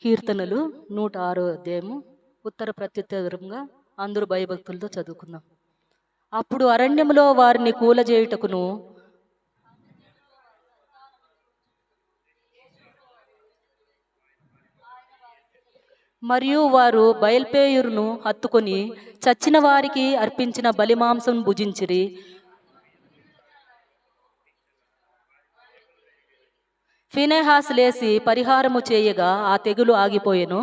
కీర్తనలు 106వ అధ్యాయము ఉత్తర ప్రత్యుత్తరంగా అందరూ భయభక్తులతో చదువుకుందాం. అప్పుడు అరణ్యములో వారిని కూలజేయుటకును మరియు వారు బయల్పేయురును హత్తుకొని చచ్చిన వారికి అర్పించిన బలిమాంసం భుజించిరి. ఫినెహాసు లేసి పరిహారము చేయగా ఆ తెగులు ఆగిపోయెను.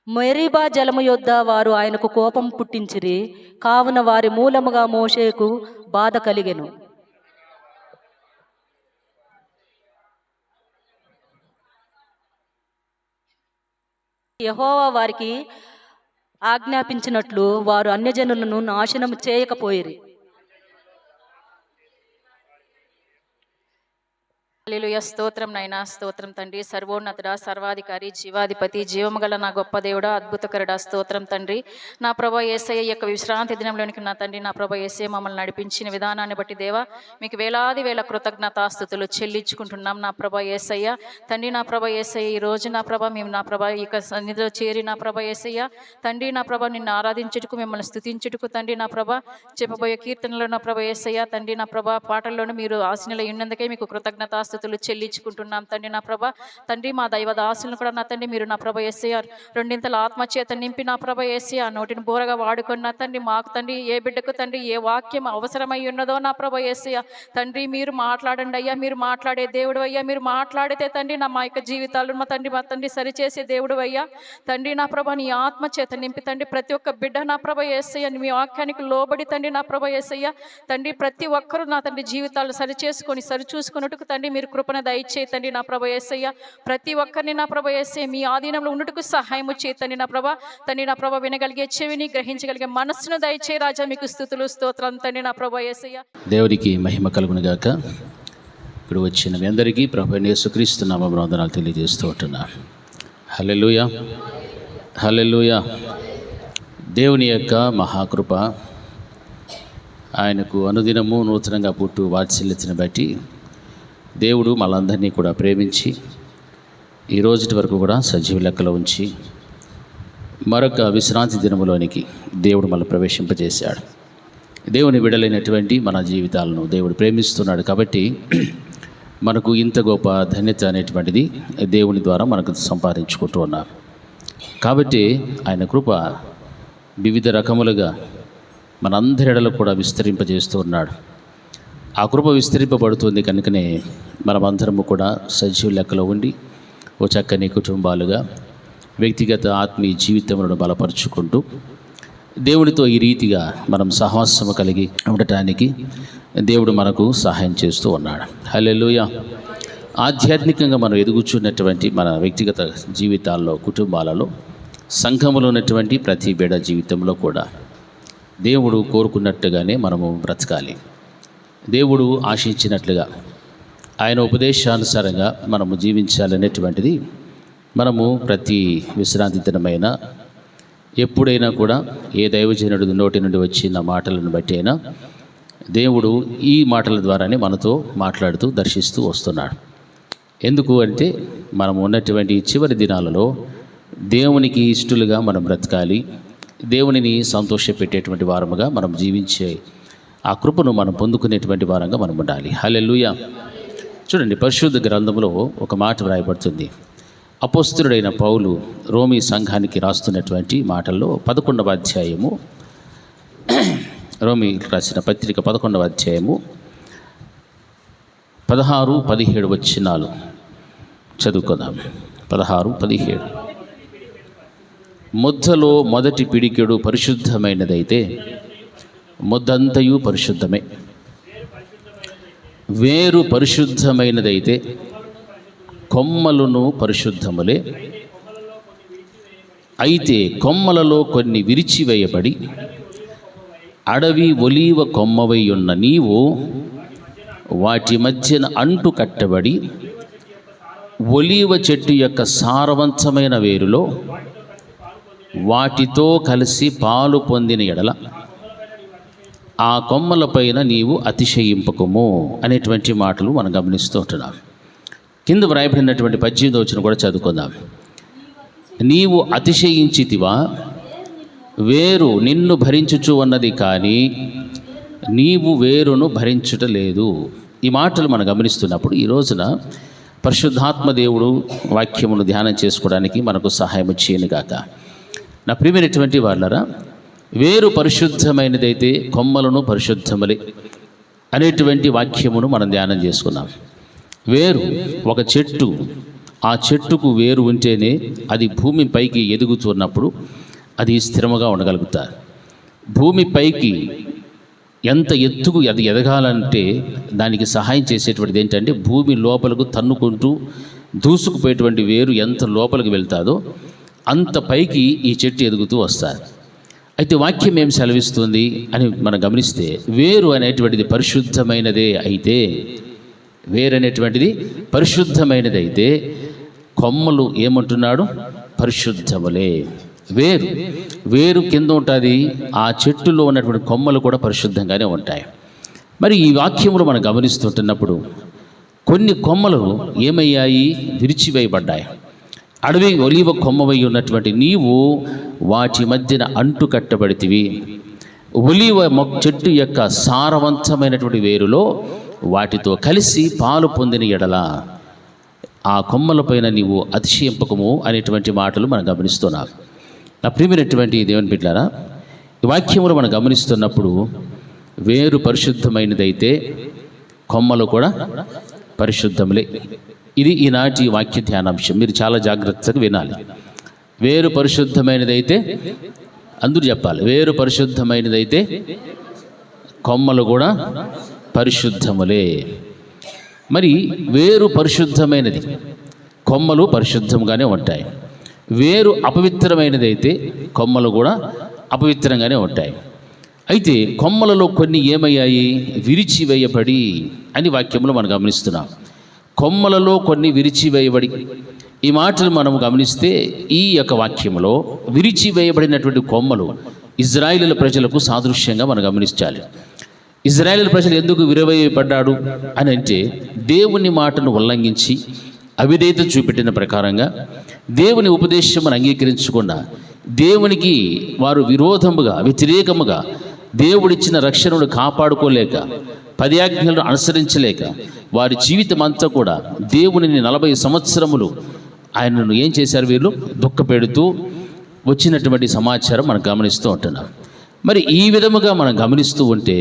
మెరీబా జలము యొద్ద వారు ఆయనకు కోపం పుట్టించిరి. కావున వారి మూలముగా మోషేకు బాధ కలిగెను. యెహోవా వారికి ఆజ్ఞాపించినట్లు వారు అన్యజనులను నాశనము చేయకపోయిరి. హల్లెలూయా. స్తోత్రం నైనా, స్తోత్రం తండ్రి. సర్వోన్నతుడా, సర్వాధికారి, జీవాధిపతి, జీవముగల నా గొప్ప దేవుడా, అద్భుతకరుడా, స్తోత్రం తండ్రి. నా ప్రభా యేసయ్య యొక్క విశ్రాంతి దినంలోనికి నా తండ్రి, నా ప్రభా యేసయ్య మమ్మల్ని నడిపించిన విధానాన్ని బట్టి దేవా మీకు వేలాది వేల కృతజ్ఞతాస్తుతులు చెల్లించుకుంటున్నాం. నా ప్రభా యేసయ్య తండ్రి, నా ప్రభా యేసయ్య ఈ రోజు నా ప్రభా మేము నా ప్రభా ఈ సన్నిధిలో చేరి నా ప్రభా యేసయ్య తండ్రి, నా ప్రభా నిన్ను ఆరాధించుటకు, మిమ్మల్ని స్తుతించుటకు తండ్రి, నా ప్రభా చెప్పబోయే కీర్తనలో నా ప్రభా యేసయ్య తండ్రి, నా ప్రభా పాటల్లోనూ మీరు ఆశీనులై ఉన్నందుకే మీకు కృతజ్ఞతాస్తుతులు చెల్లించుకుంటున్నాం తండ్రి. నా ప్రభా తండ్రి, మా దైవదాసులను కూడా నా తండ్రి మీరు నా ప్రభా యేసయ్య రెండింతల ఆత్మచేత నింపి నా ప్రభా యేసయ్య నోటిని బోరగా వాడుకొని నా తండ్రి మాకు తండ్రి ఏ బిడ్డకు తండ్రి ఏ వాక్యం అవసరమై ఉన్నదో నా ప్రభా యేసయ్య తండ్రి మీరు మాట్లాడండి అయ్యా. మీరు మాట్లాడే దేవుడు అయ్యా. మీరు మాట్లాడితే తండ్రి మా యొక్క జీవితాలను మా తండ్రి సరిచేసే దేవుడు అయ్యా. తండ్రి నా ప్రభా నీ ఆత్మచేత నింపి తండ్రి ప్రతి ఒక్క బిడ్డ నా ప్రభా యేసయ్య మీ వాక్యానికి లోబడి తండ్రి నా ప్రభా యేసయ్య తండ్రి ప్రతి ఒక్కరూ నా తండ్రి జీవితాలను సరిచేసుకొని సరిచూసుకున్నట్టుకు తండ్రి మీరు కృపణ దయచేతండి నా ప్రభా యేసయ్య. ప్రతి ఒక్కరిని నా ప్రభా యేసయ్య మీ ఆధీనంలో ఉన్నట్టుకు సహాయము చేతండి నా ప్రభా తండ్రి. నా ప్రభా వినగలిగే చెవిని, గ్రహించగలిగే మనస్సును దయచే రాజా. మీకు స్తుతులు స్తోత్రం తండ్రి నా ప్రభా యేసయ్య. దేవుడికి మహిమ కలుగును గాక. ఇప్పుడు వచ్చిన మీ అందరికీ ప్రభు యేసుక్రీస్తు నామమున వందనాలు తెలియజేస్తూ ఉంటున్నాను. హల్లెలూయా, హల్లెలూయా. దేవుని యొక్క మహాకృప, ఆయనకు అనుదినము నూతనంగా పుట్టు వాత్సల్యతను బట్టి దేవుడు మనందరినీ కూడా ప్రేమించి ఈ రోజుటి వరకు కూడా సజీవ లెక్కలో ఉంచి మరొక విశ్రాంతి దినములోనికి దేవుడు మనల్ని ప్రవేశింపజేశాడు. దేవుని విడలైనటువంటి మన జీవితాలను దేవుడు ప్రేమిస్తున్నాడు కాబట్టి మనకు ఇంత గొప్ప ధన్యత అనేటువంటిది దేవుని ద్వారా మనకు సంపాదించుకుంటూ ఉన్నాం. కాబట్టి ఆయన కృప వివిధ రకములుగా మనందరిలో కూడా విస్తరింపజేస్తూ ఉన్నాడు. ఆ కృప విస్తరింపబడుతుంది కనుకనే మనమందరము కూడా సజీవ లెక్కలో ఉండి ఓ చక్కని కుటుంబాలుగా వ్యక్తిగత ఆత్మీయ జీవితములను బలపరుచుకుంటూ దేవునితో ఈ రీతిగా మనం సహవాసము కలిగి ఉండటానికి దేవుడు మనకు సహాయం చేస్తూ ఉన్నాడు. హల్లెలూయా. ఆధ్యాత్మికంగా మనం ఎదుగుచున్నటువంటి మన వ్యక్తిగత జీవితాల్లో, కుటుంబాలలో, సంఘములో ఉన్నటువంటి ప్రతి బిడ్డ జీవితంలో కూడా దేవుడు కోరుకున్నట్టుగానే మనము బ్రతకాలి. దేవుడు ఆశించినట్లుగా ఆయన ఉపదేశానుసారంగా మనము జీవించాలనేటువంటిది మనము ప్రతి విశ్రాంతి దినమైన ఎప్పుడైనా కూడా ఏ దైవజనుడి నోటి నుండి వచ్చిన మాటలను బట్టి అయినా దేవుడు ఈ మాటల ద్వారానే మనతో మాట్లాడుతూ దర్శిస్తూ వస్తున్నాడు. ఎందుకు అంటే మనం ఉన్నటువంటి చివరి దినాలలో దేవునికి ఇష్టలుగా మనం బ్రతకాలి. దేవునిని సంతోషపెట్టేటువంటి వారముగా మనం జీవించే ఆ కృపను మనం పొందుకునేటువంటి వారంగా మనం ఉండాలి. హల్లెలూయా. చూడండి, పరిశుద్ధ గ్రంథంలో ఒక మాట వ్రాయబడుతుంది. అపోస్తలుడైన పౌలు రోమీ సంఘానికి రాస్తున్నటువంటి మాటల్లో 11వ అధ్యాయము, రోమీ రాసిన పత్రిక 11వ అధ్యాయము 16-17 వచనాలు చదువుకుందాం. 16-17. ముద్దలో మొదటి పిడికెడు పరిశుద్ధమైనదైతే ముద్దంతయు పరిశుద్ధమే. వేరు పరిశుద్ధమైనదైతే కొమ్మలను పరిశుద్ధములే. అయితే కొమ్మలలో కొన్ని విరిచివేయబడి అడవి ఒలీవ కొమ్మవై ఉన్న నీవు వాటి మధ్యన అంటు కట్టబడి ఒలీవ చెట్టు యొక్క సారవంతమైన వేరులో వాటితో కలిసి పాలు పొందిన ఎడల ఆ కొమ్మల పైన నీవు అతిశయింపకము అనేటువంటి మాటలు మనం గమనిస్తూ ఉంటున్నాం. కింద వ్రాయబడినటువంటి 18వ వచనం కూడా చదువుకుందాం. నీవు అతిశయించితివా, వేరు నిన్ను భరించుచు ఉన్నది కానీ నీవు వేరును భరించుట లేదు. ఈ మాటలు మనం గమనిస్తున్నప్పుడు ఈ రోజున పరిశుద్ధాత్మ దేవుడు వాక్యమును ధ్యానం చేసుకోవడానికి మనకు సహాయం చేయనుగాక. నా ప్రియమైనటువంటి వాళ్ళరా, వేరు పరిశుద్ధమైనదైతే కొమ్మలను పరిశుద్ధములే అనేటువంటి వాక్యమును మనం ధ్యానం చేసుకున్నాం. వేరు ఒక చెట్టు, ఆ చెట్టుకు వేరు ఉంటేనే అది భూమి పైకి ఎదుగుతున్నప్పుడు అది స్థిరముగా ఉండగలుగుతారు. భూమి పైకి ఎంత ఎత్తుకు అది ఎదగాలంటే దానికి సహాయం చేసేటువంటిది ఏంటంటే భూమి లోపలకు తన్నుకుంటూ దూసుకుపోయేటువంటి వేరు ఎంత లోపలికి వెళ్తాదో అంత పైకి ఈ చెట్టు ఎదుగుతూ వస్తారు. అయితే వాక్యం ఏం సెలవిస్తుంది అని మనం గమనిస్తే, వేరు అనేటువంటిది పరిశుద్ధమైనదే అయితే, వేరు అనేటువంటిది పరిశుద్ధమైనదైతే కొమ్మలు ఏమంటున్నాడు? పరిశుద్ధములే. వేరు కింద ఉంటుంది, ఆ చెట్టులో ఉన్నటువంటి కొమ్మలు కూడా పరిశుద్ధంగానే ఉంటాయి. మరి ఈ వాక్యములు మనం గమనిస్తుంటున్నప్పుడు కొన్ని కొమ్మలు ఏమయ్యాయి? విరిచివేయబడ్డాయి. అడవి ఒలీవ కొమ్మవై ఉన్నటువంటి నీవు వాటి మధ్యన అంటు కట్టబడితివి. ఒలీవ చెట్టు యొక్క సారవంతమైనటువంటి వేరులో వాటితో కలిసి పాలు పొందిన ఎడల ఆ కొమ్మలపైన నీవు అతిశయింపకము అనేటువంటి మాటలు మనం గమనిస్తున్నాం. నా ప్రియమైనటువంటి దేవుని బిడ్డలారా, ఈ వాక్యములు మనం గమనిస్తున్నప్పుడు వేరు పరిశుద్ధమైనదైతే కొమ్మలు కూడా పరిశుద్ధములే. ఇది ఈనాటి వాక్య ధ్యానాంశం. మీరు చాలా జాగ్రత్తగా వినాలి. వేరు పరిశుద్ధమైనదైతే, అందరూ చెప్పాలి, వేరు పరిశుద్ధమైనదైతే కొమ్మలు కూడా పరిశుద్ధములే. మరి వేరు పరిశుద్ధమైనది, కొమ్మలు పరిశుద్ధంగానే ఉంటాయి. వేరు అపవిత్రమైనదైతే కొమ్మలు కూడా అపవిత్రంగానే ఉంటాయి. అయితే కొమ్మలలో కొన్ని ఏమయ్యాయి? విరిచివేయబడి అని వాక్యంలో మనం గమనిస్తున్నాం. కొమ్మలలో కొన్ని విరిచివేయబడి, ఈ మాటలు మనం గమనిస్తే ఈ యొక్క వాక్యంలో విరిచివేయబడినటువంటి కొమ్మలు ఇజ్రాయేలు ప్రజలకు సాదృశ్యంగా మనం గమనించాలి. ఇజ్రాయేలు ప్రజలు ఎందుకు విరవేయబడ్డాడు అని అంటే, దేవుని మాటను ఉల్లంఘించి అవిధేయత చూపెట్టిన ప్రకారంగా దేవుని ఉపదేశమును అంగీకరించకుండా దేవునికి వారు విరోధముగా వ్యతిరేకముగా దేవుడిచ్చిన రక్షణను కాపాడుకోలేక 10 ఆజ్ఞలను అనుసరించలేక వారి జీవితం అంతా కూడా దేవునిని 40 సంవత్సరములు ఆయనను ఏం చేశారు? వీళ్ళు దుఃఖపెడుతూ వచ్చినటువంటి సమాచారం మనం గమనిస్తూ ఉంటున్నాం. మరి ఈ విధముగా మనం గమనిస్తూ ఉంటే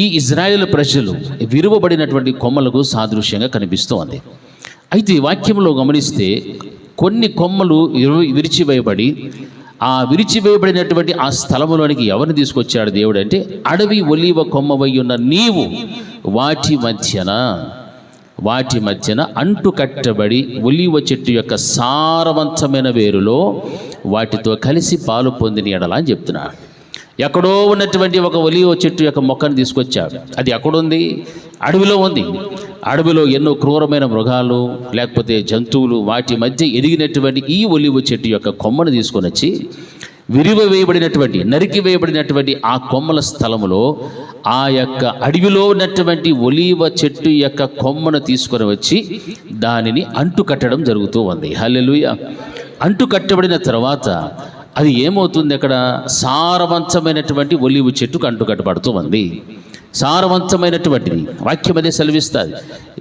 ఈ ఇజ్రాయేలు ప్రజలు విరువబడినటువంటి కొమ్మలకు సాదృశ్యంగా కనిపిస్తూ ఉంది. అయితే ఈ వాక్యంలో గమనిస్తే కొన్ని కొమ్మలు విరిచివేయబడి, ఆ విరిచివేయబడినటువంటి ఆ స్థలములోనికి ఎవరిని తీసుకొచ్చాడు దేవుడు అంటే, అడవి ఒలీవ కొమ్మవై ఉన్న నీవు వాటి మధ్యన అంటు కట్టబడి ఒలీవ చెట్టు యొక్క సారవంతమైన వేరులో వాటితో కలిసి పాలు పొందిన ఎడల అని చెప్తున్నాడు. ఎక్కడో ఉన్నటువంటి ఒక ఒలీవ చెట్టు యొక్క మొక్కను తీసుకొచ్చాడు. అది ఎక్కడుంది? అడవిలో ఉంది. అడవిలో ఎన్నో క్రూరమైన మృగాలు లేకపోతే జంతువులు వాటి మధ్య ఎదిగినటువంటి ఈ ఒలీవ చెట్టు యొక్క కొమ్మను తీసుకొని వచ్చి నరికి వేయబడినటువంటి ఆ కొమ్మల స్థలములో ఆ యొక్క అడవిలో ఉన్నటువంటి ఒలీవ చెట్టు యొక్క కొమ్మను తీసుకొని వచ్చి దానిని అంటు కట్టడం జరుగుతూ ఉంది. హల్లెలూయా. అంటు కట్టబడిన తర్వాత అది ఏమవుతుంది? అక్కడ సారవంతమైనటువంటి ఒలీవ చెట్టుకు అంటు కట్టబడుతూ ఉంది. సారవంతమైనటువంటిది వాక్యం అదే సెలవిస్తుంది.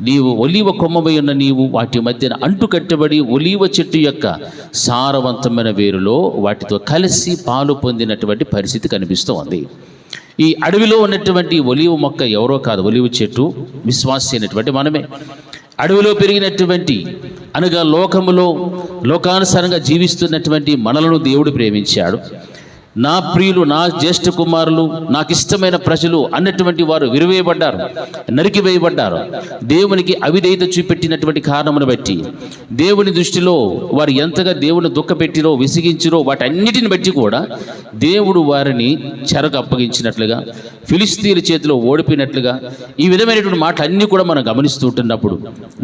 నీవు ఒలీవ కొమ్మవై ఉన్న నీవు వాటి మధ్యన అంటు కట్టబడి ఒలీవ చెట్టు యొక్క సారవంతమైన వేరులో వాటితో కలిసి పాలు పొందినటువంటి పరిస్థితి కనిపిస్తూ ఉంది. ఈ అడవిలో ఉన్నటువంటి ఒలీవ మొక్క ఎవరో కాదు, ఒలీవ చెట్టు విశ్వాసి అయినటువంటి మనమే. అడవిలో పెరిగినటువంటి అనగా లోకానుసారంగా జీవిస్తున్నటువంటి మనలను దేవుడు ప్రేమించాడు. నా ప్రియులు, నా జ్యేష్ఠ కుమారులు, నాకు ఇష్టమైన ప్రజలు అన్నటువంటి వారు విరివేయబడ్డారు, నరికివేయబడ్డారు. దేవునికి అవిధేయత చూపెట్టినటువంటి కారణమును బట్టి దేవుని దృష్టిలో వారు ఎంతగా దేవుని దుఃఖపెట్టిరో విసిగించిరో వాటన్నిటిని బట్టి కూడా దేవుడు వారిని చెరకు అప్పగించినట్లుగా, ఫిలిస్తీన్ల చేతిలో ఓడిపోయినట్లుగా ఈ విధమైనటువంటి మాటలు అన్నీ కూడా మనం గమనిస్తూ ఉంటున్నప్పుడు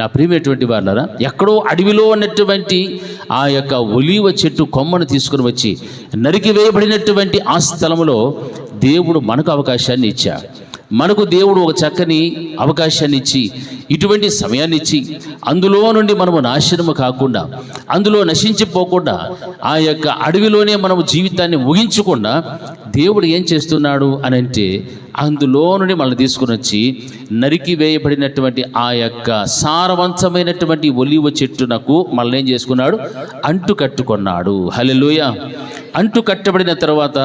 నా ప్రియమైనటువంటి వాళ్ళరా, ఎక్కడో అడవిలో ఉన్నటువంటి ఆ యొక్క ఒలీవ చెట్టు కొమ్మను తీసుకుని వచ్చి నరికివేయబడినటువంటి ఆ స్థలములో దేవుడు మనకు అవకాశాన్ని ఇచ్చాడు. మనకు దేవుడు ఒక చక్కని అవకాశాన్ని ఇచ్చి, ఇటువంటి సమయాన్ని ఇచ్చి, అందులో నుండి మనము నాశనము కాకుండా, అందులో నశించిపోకుండా, ఆ యొక్క అడవిలోనే మనము జీవితాన్ని ముగించకుండా దేవుడు ఏం చేస్తున్నాడు అని అంటే, అందులో నుండి మనల్ని తీసుకుని వచ్చి నరికి వేయబడినటువంటి ఆ యొక్క సారవంతమైనటువంటి ఒలీవ చెట్టునకు మనల్ని ఏం చేసుకున్నాడు? అంటు కట్టుకున్నాడు. హల్లెలూయా. అంటు కట్టబడిన తర్వాత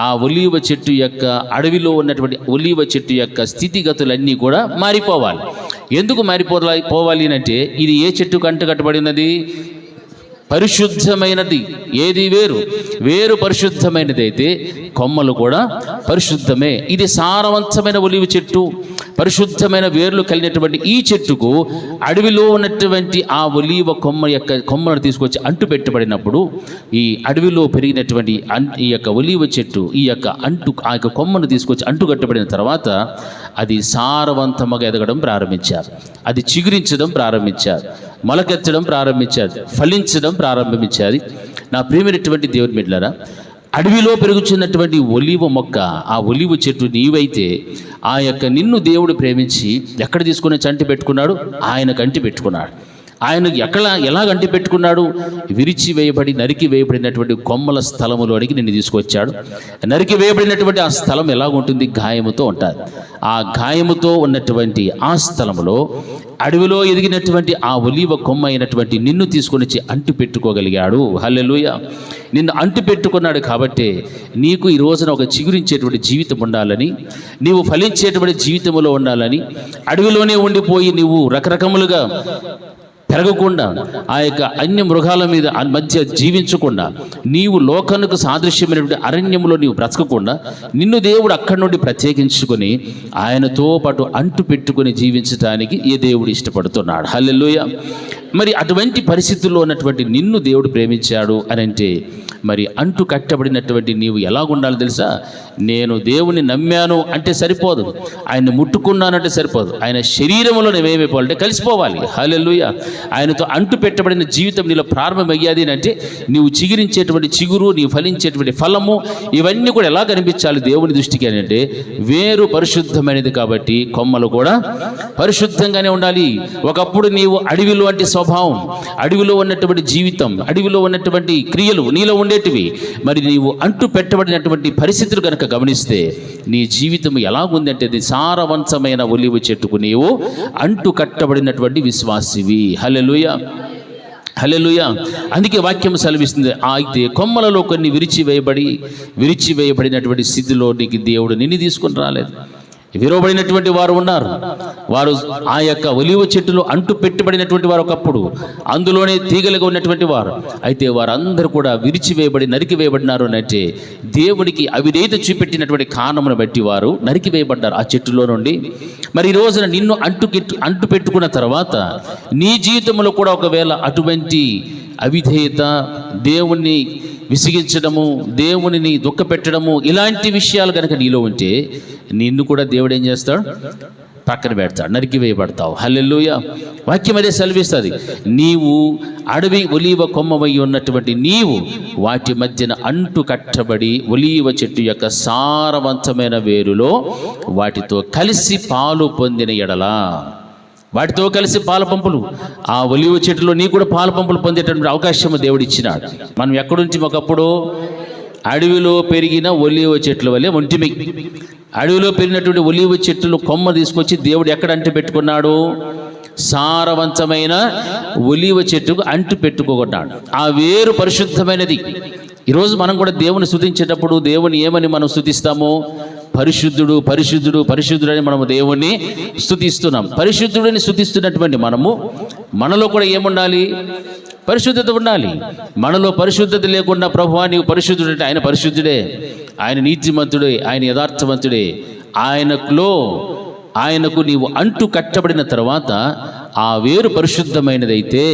ఆ ఒలీవ చెట్టు యొక్క, అడవిలో ఉన్నటువంటి ఒలీవ చెట్టు యొక్క స్థితిగతులన్నీ కూడా మారిపోవాలి. ఎందుకు పోవాలి అంటే, ఇది ఏ చెట్టుకు అంటు కట్టబడినది? పరిశుద్ధమైనది. ఏది? వేరు పరిశుద్ధమైనది అయితే కొమ్మలు కూడా పరిశుద్ధమే. ఇది సారవంతమైన ఒలీవ చెట్టు, పరిశుద్ధమైన వేర్లు కలిగినటువంటి ఈ చెట్టుకు అడవిలో ఉన్నటువంటి ఆ ఒలీవ కొమ్మను తీసుకొచ్చి అంటు పెట్టబడినప్పుడు, ఈ అడవిలో పెరిగినటువంటి ఈ యొక్క ఒలీవ చెట్టు ఆ యొక్క కొమ్మను తీసుకొచ్చి అంటు కట్టబడిన తర్వాత అది సారవంతంగా ఎదగడం ప్రారంభించారు, అది చిగురించడం ప్రారంభించారు, మొలకెత్తడం ప్రారంభించారు, ఫలించడం ప్రారంభించారు. నా ప్రియమైనటువంటి దేవుని బిడ్డలారా, అడవిలో పెరుగుతున్నటువంటి ఒలీవ మొక్క, ఆ ఒలీవ చెట్టు నీవైతే, ఆ యొక్క నిన్ను దేవుడు ప్రేమించి ఎక్కడ తీసుకుని అంటి పెట్టుకున్నాడు? ఆయనకు అంటి పెట్టుకున్నాడు. ఆయన ఎలా అంటి పెట్టుకున్నాడు? విరిచి వేయబడి నరికి వేయబడినటువంటి కొమ్మల స్థలములోనికి నిన్ను తీసుకొచ్చాడు. నరికి వేయబడినటువంటి ఆ స్థలం ఎలాగుంటుంది? గాయముతో ఉంటుంది. ఆ గాయముతో ఉన్నటువంటి ఆ స్థలములో అడవిలో ఎదిగినటువంటి ఆ ఒలీవ కొమ్మ అయినటువంటి నిన్ను తీసుకొని వచ్చి అంటు పెట్టుకోగలిగాడు. హల్లెలూయా. నిన్ను అంటు పెట్టుకున్నాడు కాబట్టి నీకు ఈ రోజున ఒక చిగురించేటువంటి జీవితం ఉండాలని, నీవు ఫలించేటువంటి జీవితంలో ఉండాలని, అడవిలోనే ఉండిపోయి నీవు రకరకములుగా పెరగకుండా, ఆ యొక్క అన్య మృగాల మీద మధ్య జీవించకుండా, నీవు లోకానికి సాదృశ్యమైనటువంటి అరణ్యంలో నీవు బ్రతకకుండా, నిన్ను దేవుడు అక్కడి నుండి ప్రత్యేకించుకొని ఆయనతో పాటు అంటు పెట్టుకొని జీవించడానికి ఏ దేవుడు ఇష్టపడుతున్నాడు. హల్లెలూయా. మరి అటువంటి పరిస్థితుల్లో ఉన్నటువంటి నిన్ను దేవుడు ప్రేమించాడు అని అంటే, మరి అంటు కట్టబడినటువంటి నీవు ఎలాగుండాలో తెలుసా? నేను దేవుని నమ్మాను అంటే సరిపోదు, ఆయన్ని ముట్టుకున్నానంటే సరిపోదు, ఆయన శరీరంలో నువ్వేమైపోవాలంటే కలిసిపోవాలి. హల్లెలూయా. ఆయనతో అంటు పెట్టబడిన జీవితం నీలో ప్రారంభమయ్యాది అంటే, నీవు చిగురించేటువంటి చిగురు, నీవు ఫలించేటువంటి ఫలము, ఇవన్నీ కూడా ఎలా కనిపించాలి దేవుని దృష్టికి అని అంటే, వేరు పరిశుద్ధమైనది కాబట్టి కొమ్మలు కూడా పరిశుద్ధంగానే ఉండాలి. ఒకప్పుడు నీవు అడవిలో అంటే స్వభావం, అడవిలో ఉన్నటువంటి జీవితం, అడవిలో ఉన్నటువంటి క్రియలు నీలో ఉండేటివి. మరి నీవు అంటు పెట్టబడినటువంటి పరిస్థితులు కనుక గమనిస్తే నీ జీవితం ఎలాగుందంటే, అది సారవంతమైన ఒలీవ చెట్టుకు నీవు అంటు కట్టబడినటువంటి విశ్వాసివి. హల్లెలూయా. హల్లెలూయా. అందుకే వాక్యం సెలవిస్తుంది, అయితే కొమ్మలలో కొన్ని విరిచివేయబడినటువంటి స్థితిలో నీకు దేవుడు నిన్ను తీసుకొని రాలేదు. విరవబడినటువంటి వారు ఉన్నారు. వారు ఆ యొక్క ఒలీవ చెట్టులో అంటు పెట్టబడినటువంటి వారు ఒకప్పుడు, అందులోనే తీగలుగా ఉన్నటువంటి వారు. అయితే వారందరూ కూడా విరిచివేయబడి నరికి వేయబడినారు అంటే, దేవునికి అవిధేయత చూపెట్టినటువంటి కారణమును బట్టి వారు నరికి వేయబడ్డారు ఆ చెట్టులో నుండి. మరి ఈ రోజున నిన్ను అంటు పెట్టుకున్న తర్వాత నీ జీవితంలో కూడా ఒకవేళ అటువంటి అవిధేయత, దేవుణ్ణి విసిగించడము, దేవునిని దుఃఖపెట్టడము, ఇలాంటి విషయాలు కనుక నీలో ఉంటే నిన్ను కూడా దేవుడు ఏం చేస్తాడు? పక్కన పెడతాడు, నరికి వేయబడతావు. హల్లెలూయా. వాక్యం అదే సెలవిస్తుంది, నీవు అడవి ఒలీవ కొమ్మవై ఉన్నటువంటి నీవు వాటి మధ్యన అంటు కట్టబడి ఒలీవ చెట్టు యొక్క సారవంతమైన వేరులో వాటితో కలిసి పాలు పొందిన ఎడలా, వాటితో కలిసి పాల పంపులు, ఆ ఒలీవ చెట్టులో నీ కూడా పాల పంపులు పొందేటటువంటి అవకాశం దేవుడు ఇచ్చినాడు. మనం ఎక్కడుంచి ఒకప్పుడు అడవిలో పెరిగిన ఒలీవ చెట్ల వల్లే ఒంటిమి. అడవిలో పెరిగినటువంటి ఒలీవ చెట్లు కొమ్మ తీసుకొచ్చి దేవుడు ఎక్కడ అంటు పెట్టుకున్నాడు? సారవంతమైన ఒలీవ చెట్టుకు అంటు పెట్టుకోకున్నాడు. ఆ వేరు పరిశుద్ధమైనది. ఈరోజు మనం కూడా దేవుని స్తుతించేటప్పుడు దేవుని ఏమని మనం స్తుతిస్తాము? పరిశుద్ధుడు పరిశుద్ధుడు పరిశుద్ధుడు అని మనము దేవుణ్ణి స్తుతిస్తున్నాం. పరిశుద్ధుడిని స్తుతిస్తున్నటువంటి మనలో కూడా ఏముండాలి? పరిశుద్ధత ఉండాలి. మనలో పరిశుద్ధత లేకుండా ప్రభువా నీవు పరిశుద్ధుడు అంటే, ఆయన పరిశుద్ధుడే, ఆయన నీతిమంతుడే, ఆయన యథార్థవంతుడే. ఆయనకు నీవు అంటు కట్టబడిన తర్వాత ఆ వేరు పరిశుద్ధమైనది అయితే,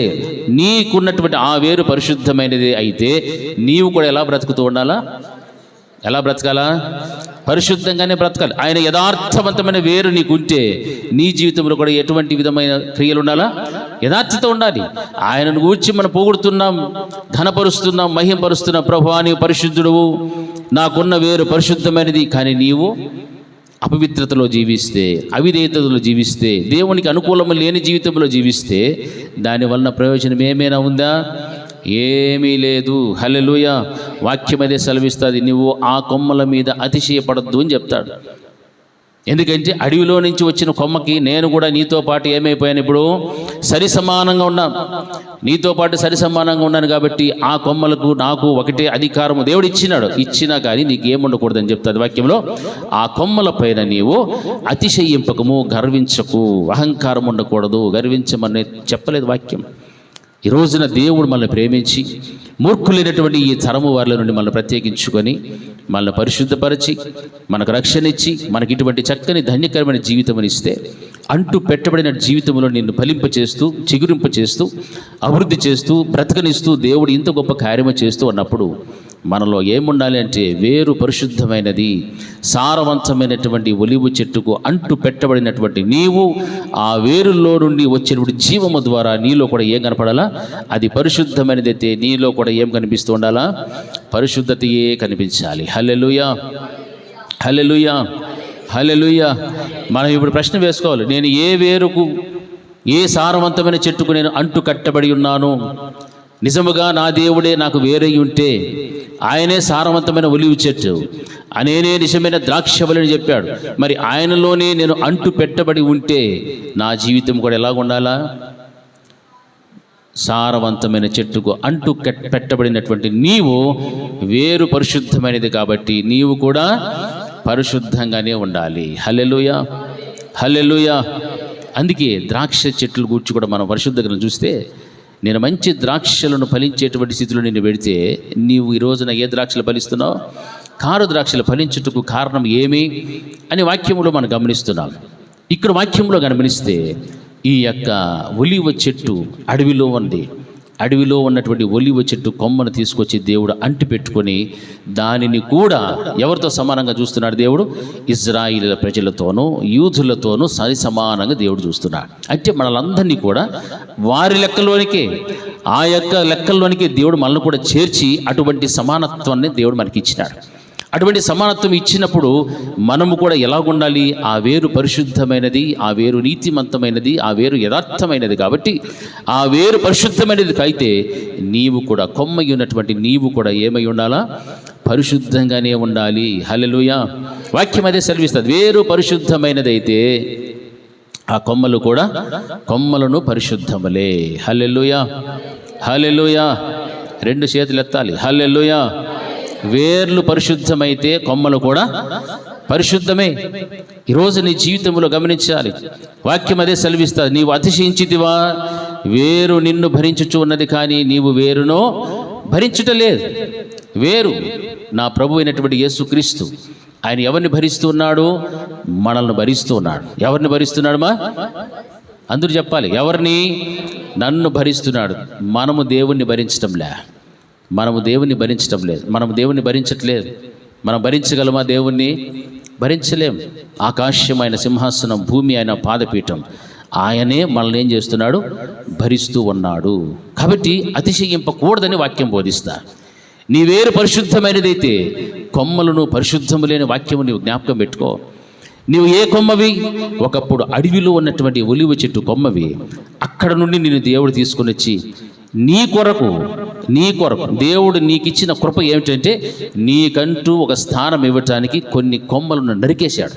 నీకున్నటువంటి ఆ వేరు పరిశుద్ధమైనది అయితే నీవు కూడా ఎలా బ్రతుకుతూ ఉండాలా? ఎలా బ్రతకాలా? పరిశుద్ధంగానే బ్రతకాలి. ఆయన యథార్థవంతమైన వేరు నీకుంటే నీ జీవితంలో కూడా ఎటువంటి విధమైన క్రియలు ఉండాలా? యథార్థత ఉండాలి. ఆయనను గూర్చి మనం పొగుడుతున్నాం, ఘనపరుస్తున్నాం, మహింపరుస్తున్నాం. ప్రభువా నీవు పరిశుద్ధుడువు, నాకున్న వేరు పరిశుద్ధమైనది. కానీ నీవు అపవిత్రతలో జీవిస్తే, అవిధేయతలో జీవిస్తే, దేవునికి అనుకూలము లేని జీవితంలో జీవిస్తే దానివలన ప్రయోజనం ఏమైనా ఉందా? ఏమీ లేదు. హల్లెలూయా. వాక్యం అదే సెలవిస్తుంది, నువ్వు ఆ కొమ్మల మీద అతిశయపడద్దు అని చెప్తాడు. ఎందుకంటే అడవిలో నుంచి వచ్చిన కొమ్మకి నేను కూడా నీతో పాటు ఏమైపోయాను, ఇప్పుడు సరి సమానంగా ఉన్నాను, నీతో పాటు సరి సమానంగా ఉన్నాను. కాబట్టి ఆ కొమ్మలకు నాకు ఒకటే అధికారము దేవుడు ఇచ్చినా కానీ నీకు ఏముండకూడదని చెప్తుంది వాక్యంలో. ఆ కొమ్మల పైన నీవు అతిశయింపకము, గర్వించకు, అహంకారం ఉండకూడదు, గర్వించమని చెప్పలేదు వాక్యం. ఈ రోజున దేవుడు మనల్ని ప్రేమించి మూర్ఖులైనటువంటి ఈ తరము వారిల నుండి మనల్ని ప్రత్యేకించుకొని మనల్ని పరిశుద్ధపరిచి మనకు రక్షణ ఇచ్చి మనకి ఇటువంటి చక్కని ధన్యకరమైన జీవితం ఇస్తే, అంటూ పెట్టబడిన జీవితంలో నిన్ను ఫలింపచేస్తూ, చిగురింపచేస్తూ, అభివృద్ధి చేస్తూ, బ్రతకనిస్తూ దేవుడు ఇంత గొప్ప కార్యము చేస్తూ ఉన్నప్పుడు మనలో ఏముండాలి అంటే వేరు పరిశుద్ధమైనది, సారవంతమైనటువంటి ఒలివ చెట్టుకు అంటు పెట్టబడినటువంటి నీవు ఆ వేరుల్లో నుండి వచ్చినటువంటి జీవము ద్వారా నీలో కూడా ఏం కనపడాలా? అది పరిశుద్ధమైనది అయితే నీలో కూడా ఏం కనిపిస్తూ ఉండాలా? పరిశుద్ధతయే కనిపించాలి. హల్లెలూయా, హల్లెలూయా, హల్లెలూయా. మనం ఇప్పుడు ప్రశ్న వేసుకోవాలి, నేను ఏ వేరుకు, ఏ సారవంతమైన చెట్టుకు నేను అంటు కట్టబడి ఉన్నాను? నిజముగా నా దేవుడే నాకు వేరై ఉంటే, ఆయనే సారవంతమైన ఒలివ చెట్టు, అనేనే నిజమైన ద్రాక్షవల్లిని చెప్పాడు. మరి ఆయనలోనే నేను అంటు పెట్టబడి ఉంటే నా జీవితం కూడా ఎలాగ ఉండాలా? సారవంతమైన చెట్టుకు అంటు పెట్టబడినటువంటి నీవు వేరు పరిశుద్ధమైనది కాబట్టి నీవు కూడా పరిశుద్ధంగానే ఉండాలి. హల్లెలూయా, హల్లెలూయా. అందుకే ద్రాక్ష చెట్లు గూర్చి కూడా మనం పరిశుద్ధ గ్రంథం చూస్తే, నేను మంచి ద్రాక్షలను ఫలించేటువంటి స్థితిలో నిన్ను పెడితే నీవు ఈ రోజున ఏ ద్రాక్షలు ఫలిస్తున్నావు? కారు ద్రాక్షలు ఫలించుటకు కారణం ఏమి అని వాక్యంలో మనం గమనిస్తున్నాం. ఇక్కడ వాక్యంలో గమనిస్తే ఈ యొక్క ఒలివ చెట్టు అడవిలో ఉంది. అడవిలో ఉన్నటువంటి ఒలివ చెట్టు కొమ్మను తీసుకొచ్చి దేవుడు అంటి పెట్టుకొని దానిని కూడా ఎవరితో సమానంగా చూస్తున్నాడు దేవుడు? ఇజ్రాయిలీల ప్రజలతోనూ యూదులతోనూ సరి సమానంగా దేవుడు చూస్తున్నాడు. అంటే మనలందరినీ కూడా వారి లెక్కలోనికే, ఆ యొక్క లెక్కల్లోనికే దేవుడు మనల్ని కూడా చేర్చి అటువంటి సమానత్వాన్ని దేవుడు మనకి ఇచ్చినాడు. అటువంటి సమానత్వం ఇచ్చినప్పుడు మనము కూడా ఎలాగుండాలి? ఆ వేరు పరిశుద్ధమైనది, ఆ వేరు నీతిమంతమైనది, ఆ వేరు యథార్థమైనది. కాబట్టి ఆ వేరు పరిశుద్ధమైనది అయితే నీవు కూడా, కొమ్మై ఉన్నటువంటి నీవు కూడా ఏమై ఉండాలా? పరిశుద్ధంగానే ఉండాలి. హల్లెలూయా. వాక్యం అదే సెలవిస్తుంది, వేరు పరిశుద్ధమైనదైతే ఆ కొమ్మలు కూడా కొమ్మలను పరిశుద్ధములే. హల్లెలూయా, హల్లెలూయా. రెండు చేతులు ఎత్తాలి. హల్లెలూయా. వేర్లు పరిశుద్ధమైతే కొమ్మలు కూడా పరిశుద్ధమే. ఈరోజు నీ జీవితంలో గమనించాలి, వాక్యం అదే సెలవిస్తుంది, నీవు అతిశయించితివా? వేరు నిన్ను భరించుచు ఉన్నది, కానీ నీవు వేరును భరించుటలేదు. వేరు నా ప్రభు అయినటువంటి యేసుక్రీస్తు, ఆయన ఎవరిని భరిస్తూ ఉన్నాడు? మనల్ని భరిస్తూ ఉన్నాడు. ఎవరిని భరిస్తున్నాడు? అందరూ చెప్పాలి, ఎవరిని? నన్ను భరిస్తున్నాడు. మనము దేవుణ్ణి భరించటంలే, మనము దేవుణ్ణి భరించటం లేదు, మనము దేవుణ్ణి భరించట్లేదు. మనం భరించగలమా? దేవుణ్ణి భరించలేం. ఆకాశమైన సింహాసనం, భూమి ఆయన పాదపీఠం, ఆయనే మనల్ని ఏం చేస్తున్నాడు? భరిస్తూ ఉన్నాడు. కాబట్టి అతిశయింపకూడదని వాక్యం బోధిస్తా. నీ వేరు పరిశుద్ధమైనదైతే కొమ్మలను పరిశుద్ధము లేని వాక్యము నీవు జ్ఞాపకం పెట్టుకో. నీవు ఏ కొమ్మవి? ఒకప్పుడు అడవిలో ఉన్నటువంటి ఒలివ చెట్టు కొమ్మవి. అక్కడ నుండి నేను దేవుడు తీసుకుని వచ్చి నీ కొరకు దేవుడు నీకు ఇచ్చిన కృప ఏమిటంటే నీకంటూ ఒక స్థానం ఇవ్వటానికి కొన్ని కొమ్మలను నరికేశాడు.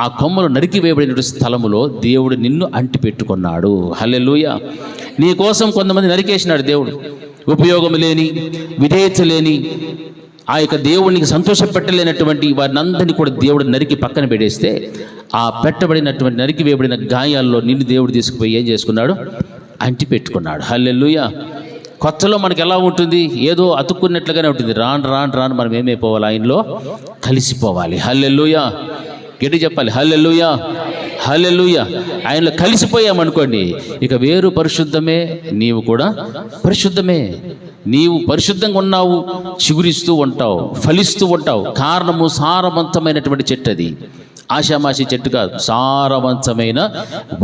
ఆ కొమ్మలు నరికి వేయబడిన స్థలములో దేవుడు నిన్ను అంటి పెట్టుకున్నాడు. హల్లెలూయా. నీ కోసం కొంతమంది నరికేసినాడు దేవుడు. ఉపయోగం లేని, విధేయత లేని, ఆ యొక్క దేవునికి సంతోషపెట్టలేనటువంటి వారిని అందరినీ కూడా దేవుడు నరికి పక్కన పెట్టేస్తే ఆ పెట్టబడినటువంటి నరికి వేయబడిన గాయాల్లో నిన్ను దేవుడు తీసుకుపోయి ఏం చేసుకున్నాడు? అంటి పెట్టుకున్నాడు. హల్లెలూయా. కొత్తలో మనకి ఎలా ఉంటుంది? ఏదో అతుక్కున్నట్లుగానే ఉంటుంది. రాను రాను రాను మనం ఏమైపోవాలి? ఆయనలో కలిసిపోవాలి. హల్లెలూయా. గట్టి చెప్పాలి, హల్లెలూయా, హల్లెలూయా. ఆయనలో కలిసిపోయామనుకోండి, ఇక వేరు పరిశుద్ధమే, నీవు కూడా పరిశుద్ధమే. నీవు పరిశుద్ధంగా ఉన్నావు, చిగురిస్తూ ఉంటావు, ఫలిస్తూ ఉంటావు. కారణము సారవంతమైనటువంటి చెట్టు. అది ఆషామాషి చెట్టు కాదు, సారవంతమైన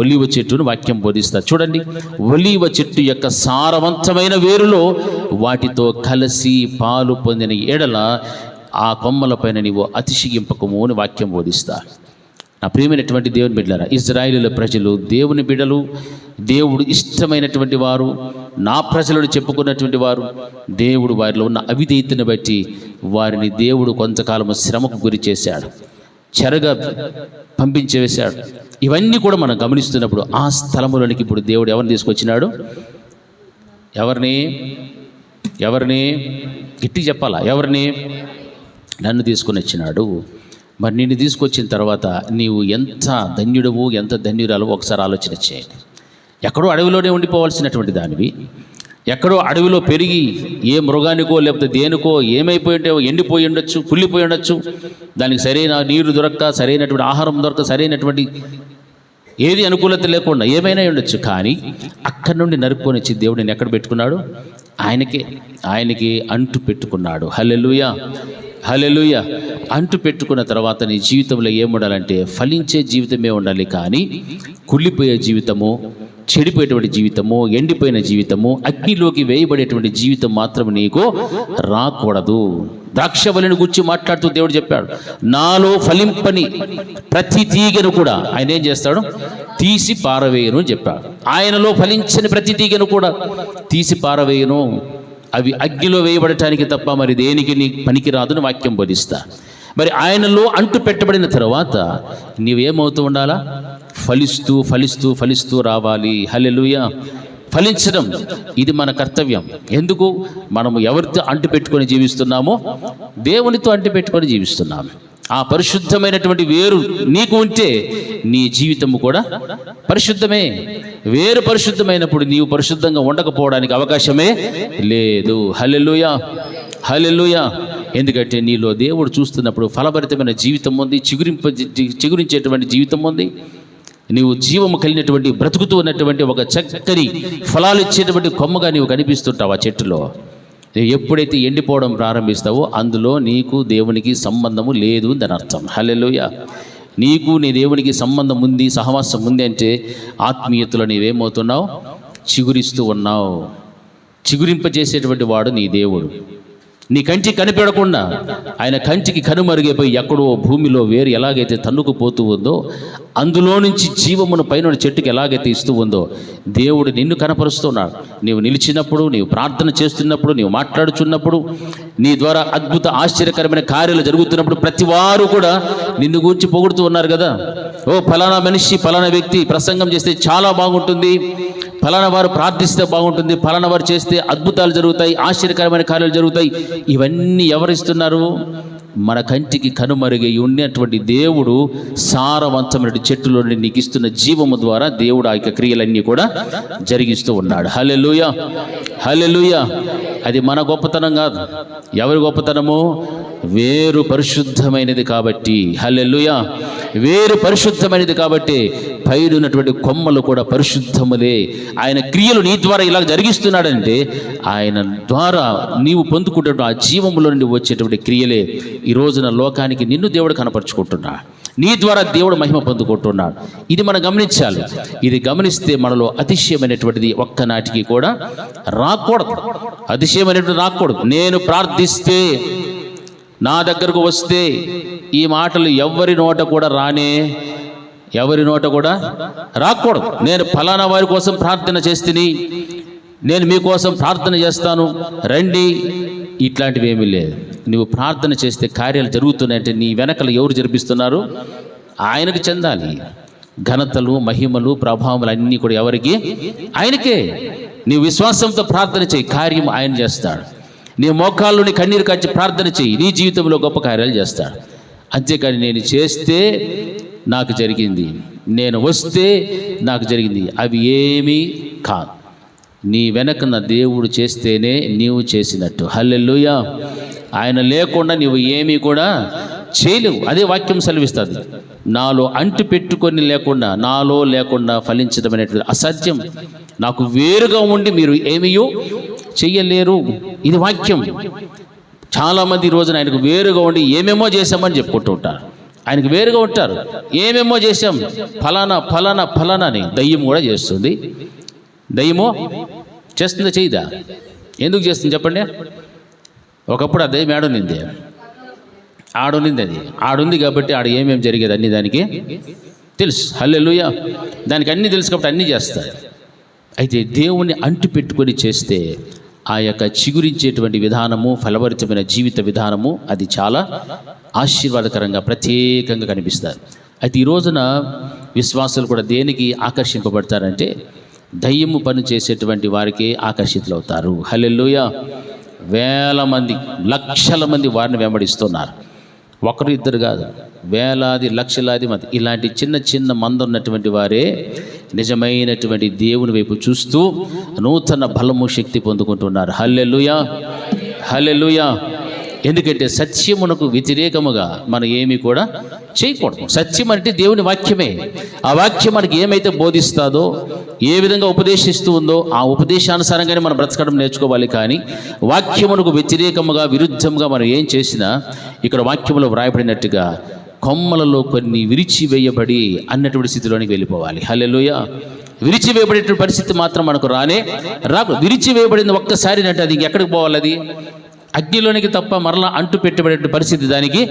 ఒలివ చెట్టును వాక్యం బోధిస్తారు. చూడండి, ఒలివ చెట్టు యొక్క సారవంతమైన వేరులో వాటితో కలిసి పాలు పొందిన ఎడల ఆ కొమ్మల పైన నీవు అతిశయింపకము అని వాక్యం బోధిస్తా. నా ప్రియమైనటువంటి దేవుని బిడ్డలారా, ఇశ్రాయేలుల ప్రజలు దేవుని బిడ్డలు, దేవుడు ఇష్టమైనటువంటి వారు, నా ప్రజలను చెప్పుకున్నటువంటి వారు. దేవుడు వారిలో ఉన్న అవిధేయతను బట్టి వారిని దేవుడు కొంతకాలము శ్రమకు గురి చేశాడు, చెరగా పంపించేశాడు. ఇవన్నీ కూడా మనం గమనిస్తున్నప్పుడు ఆ స్థలములోనికి ఇప్పుడు దేవుడు ఎవరిని తీసుకొచ్చినాడు? ఎవరిని గట్టి చెప్పాలా? ఎవరిని? నన్ను తీసుకొని వచ్చినాడు. మరి నిన్ను తీసుకొచ్చిన తర్వాత నీవు ఎంత ధన్యుడవు, ఎంత ధన్యురాలవు ఒకసారి ఆలోచన చేయండి. ఎక్కడో అడవిలోనే ఉండిపోవాల్సినటువంటి దానివి, ఎక్కడో అడవిలో పెరిగి ఏ మృగానికో లేకపోతే దేనికో ఏమైపోయి ఉంటే ఎండిపోయి ఉండొచ్చు, కుళ్ళిపోయి ఉండొచ్చు, దానికి సరైన నీరు దొరక్క, సరైనటువంటి ఆహారం దొరక్క, సరైనటువంటి ఏది అనుకూలత లేకుండా ఏమైనా ఉండొచ్చు. కానీ అక్కడి నుండి నరుక్కొని వచ్చి దేవుడు నేను ఎక్కడ పెట్టుకున్నాడు? ఆయనకి అంటు పెట్టుకున్నాడు. హల్లెలూయా, హల్లెలూయా. అంటు పెట్టుకున్న తర్వాత నీ జీవితంలో ఏముండాలంటే ఫలించే జీవితమే ఉండాలి. కానీ కుళ్ళిపోయే జీవితము, చెడిపోయేటువంటి జీవితము, ఎండిపోయిన జీవితము, అగ్నిలోకి వేయబడేటువంటి జీవితం మాత్రం నీకు రాకూడదు. ద్రాక్షవల్లిని గురించి మాట్లాడుతూ దేవుడు చెప్పాడు, నాలో ఫలింపని ప్రతి తీగను కూడా ఆయన ఏం చేస్తాడు? తీసి పారవేయను అని చెప్పాడు. ఆయనలో ఫలించని ప్రతి తీగను కూడా తీసి పారవేయను, అవి అగ్నిలో వేయబడటానికి తప్ప మరి దేనికి నీ పనికి రాదుని వాక్యం బోధిస్తా. మరి ఆయనలో అంటు పెట్టబడిన తర్వాత నీవేమవుతూ ఉండాలా? ఫలిస్తూ ఫలిస్తూ ఫలిస్తూ రావాలి. హల్లెలూయా. ఫలించడం ఇది మన కర్తవ్యం. ఎందుకు? మనము ఎవరితో అంటు పెట్టుకొని జీవిస్తున్నామో దేవునితో అంటు పెట్టుకొని జీవిస్తున్నాము. ఆ పరిశుద్ధమైనటువంటి వేరు నీకు ఉంటే నీ జీవితము కూడా పరిశుద్ధమే. వేరు పరిశుద్ధమైనప్పుడు నీవు పరిశుద్ధంగా ఉండకపోవడానికి అవకాశమే లేదు. హల్లెలూయా, హల్లెలూయా. ఎందుకంటే నీలో దేవుడు చూస్తున్నప్పుడు ఫలభరితమైన జీవితం ఉంది, చిగురించేటువంటి జీవితం ఉంది. నీవు జీవము కలిగినటువంటి, బ్రతుకుతూ ఉన్నటువంటి ఒక చక్కని ఫలాలు ఇచ్చేటువంటి కొమ్మగా నీవు కనిపిస్తుంటావు ఆ చెట్టులో. ఎప్పుడైతే ఎండిపోవడం ప్రారంభిస్తావో అందులో నీకు దేవునికి సంబంధము లేదు అని అర్థం. హల్లెలూయా. నీకు నీ దేవునికి సంబంధం ఉంది, సహవాసం ఉంది అంటే ఆత్మీయతలో నీవేమవుతున్నావు? చిగురిస్తూ ఉన్నావు. చిగురింపజేసేటువంటి వాడు నీ దేవుడు. నీ కంటికి కనిపెడకుండా ఆయన కంటికి కనుమరుగైపోయి ఎక్కడో భూమిలో వేరు ఎలాగైతే తన్నుకుపోతూ ఉందో, అందులో నుంచి జీవమును పైన చెట్టుకి ఎలాగైతే ఇస్తూ ఉందో దేవుడు నిన్ను కనపరుస్తున్నాడు. నీవు నిలిచినప్పుడు, నీవు ప్రార్థన చేస్తున్నప్పుడు, నీవు మాట్లాడుచున్నప్పుడు, నీ ద్వారా అద్భుత ఆశ్చర్యకరమైన కార్యాలు జరుగుతున్నప్పుడు ప్రతి వారు కూడా నిన్ను గురించి పొగుడుతూ ఉన్నారు కదా. ఓ ఫలానా మనిషి, ఫలానా వ్యక్తి ప్రసంగం చేస్తే చాలా బాగుంటుంది, ఫలానా వారు ప్రార్థిస్తే బాగుంటుంది, ఫలానా వారు చేస్తే అద్భుతాలు జరుగుతాయి, ఆశ్చర్యకరమైన కార్యాలు జరుగుతాయి. ఇవన్నీ ఎవరిస్తున్నారు? మన కంటికి కనుమరుగై ఉన్నటువంటి దేవుడు సారవంతమైన చెట్టులో నీకు ఇస్తున్న జీవము ద్వారా దేవుడు ఆ యొక్క క్రియలన్నీ కూడా జరిగిస్తూ ఉన్నాడు. హల్లెలూయా, హల్లెలూయా. అది మన గొప్పతనం కాదు. ఎవరి గొప్పతనము? వేరు పరిశుద్ధమైనది కాబట్టి. హల్లెలూయా. వేరు పరిశుద్ధమైనది కాబట్టి పైన ఉన్నటువంటి కొమ్మలు కూడా పరిశుద్ధములే. ఆయన క్రియలు నీ ద్వారా ఇలా జరిగిస్తున్నాడంటే ఆయన ద్వారా నీవు పొందుకుంటున్న ఆ జీవములో నుండి వచ్చేటువంటి క్రియలే ఈ రోజున లోకానికి నిన్ను దేవుడు కనపరుచుకుంటున్నాడు. నీ ద్వారా దేవుడు మహిమ పొందుకుంటున్నాడు. ఇది మనం గమనించాలి. ఇది గమనిస్తే మనలో అతిశయమైనటువంటిది ఒక్కనాటికి కూడా రాకూడదు. అతిశయమైనటువంటి రాకూడదు. నేను ప్రార్థిస్తే, నా దగ్గరకు వస్తే ఈ మాటలు ఎవరి నోట కూడా రాకూడదు. నేను ఫలానా వారి కోసం ప్రార్థన చేస్తేని, నేను మీకోసం ప్రార్థన చేస్తాను రండి, ఇట్లాంటివి ఏమీ లేదు. నువ్వు ప్రార్థన చేస్తే కార్యాలు జరుగుతున్నాయంటే నీ వెనకలు ఎవరు జరిపిస్తున్నారు? ఆయనకు చెందాలి. ఘనతలు, మహిమలు, ప్రభావములు అన్నీ కూడా ఎవరికి? ఆయనకే. నీ విశ్వాసంతో ప్రార్థన చేయి, కార్యం ఆయన చేస్తాడు. నీ మోకాళ్ళు నీ కన్నీరు కాచి ప్రార్థన చేయి, నీ జీవితంలో గొప్ప కార్యాలు చేస్తాడు. అంతేకాని నేను చేస్తే నాకు జరిగింది, నేను వస్తే నాకు జరిగింది, అవి ఏమీ కాదు. నీ వెనకన్న దేవుడు చేస్తేనే నీవు చేసినట్టు. హల్లెలూయా. ఆయన లేకుండా నీవు ఏమీ కూడా చేయలేవు. అదే వాక్యం సెలవిస్తుంది. నాలో అంటు పెట్టుకొని నాలో లేకుండా ఫలించడం అనేటువంటి అసాధ్యం. నాకు వేరుగా ఉండి మీరు ఏమీయో చెయ్యలేరు. ఇది వాక్యం. చాలామంది ఈ రోజున ఆయనకు వేరుగా ఉండి ఏమేమో చేశామని చెప్పుకుంటూ ఉంటారు. ఆయనకు వేరుగా ఉంటారు, ఏమేమో చేశాం, ఫలానా ఫలానా ఫలానా అని. దయ్యం కూడా చేస్తుంది. దయ్యమో చేస్తుందా? చేయదా? ఎందుకు చేస్తుంది చెప్పండి? ఒకప్పుడు ఆ దయ్యం ఏడునింది. ఆడుంది, అది ఆడుంది కాబట్టి ఆడ ఏమేమి జరిగేది అన్ని దానికి తెలుసు. హల్లెలూయా. దానికి అన్నీ తెలుసు కాబట్టి అన్నీ చేస్తాడు. అయితే దేవుణ్ణి అంటు పెట్టుకొని చేస్తే ఆ యొక్క చిగురించేటువంటి విధానము, ఫలభరితమైన జీవిత విధానము అది చాలా ఆశీర్వాదకరంగా ప్రత్యేకంగా కనిపిస్తారు. అయితే ఈ రోజున విశ్వాసులు కూడా దేనికి ఆకర్షింపబడతారంటే దయ్యము పని చేసేటువంటి వారికి ఆకర్షితులవుతారు. హల్లెలూయా. వేల మంది, లక్షల మంది వారిని వెంబడిస్తున్నారు. ఒకరు ఇద్దరు కాదు, వేలాది లక్షలాది మంది. ఇలాంటి చిన్న చిన్న మంది ఉన్నటువంటి వారే నిజమైనటువంటి దేవుని వైపు చూస్తూ నూతన బలము, శక్తి పొందుకుంటున్నారు. హల్లెలూయా, హల్లెలూయా. ఎందుకంటే సత్యమునకు వ్యతిరేకముగా మనం ఏమీ కూడా చేయకూడదు. సత్యం అంటే దేవుని వాక్యమే. ఆ వాక్యం మనకి ఏమైతే బోధిస్తాదో, ఏ విధంగా ఉపదేశిస్తూ ఉందో ఆ ఉపదేశానుసారంగానే మనం బ్రతకడం నేర్చుకోవాలి. కానీ వాక్యమునకు వ్యతిరేకముగా, విరుద్ధంగా మనం ఏం చేసినా ఇక్కడ వాక్యములో వ్రాయబడినట్టుగా కొమ్మలలో కొన్ని విరిచివేయబడి అన్నటువంటి స్థితిలోనికి వెళ్ళిపోవాలి. హల్లెలూయా. విరిచివేయబడేటువంటి పరిస్థితి మాత్రం మనకు రాకు. విరిచివేయబడింది ఒక్కసారి అంటే అది ఎక్కడికి పోవాలి? అది అగ్నిలోనికి తప్ప మరలా అంటు పెట్టబడే పరిస్థితి దానికి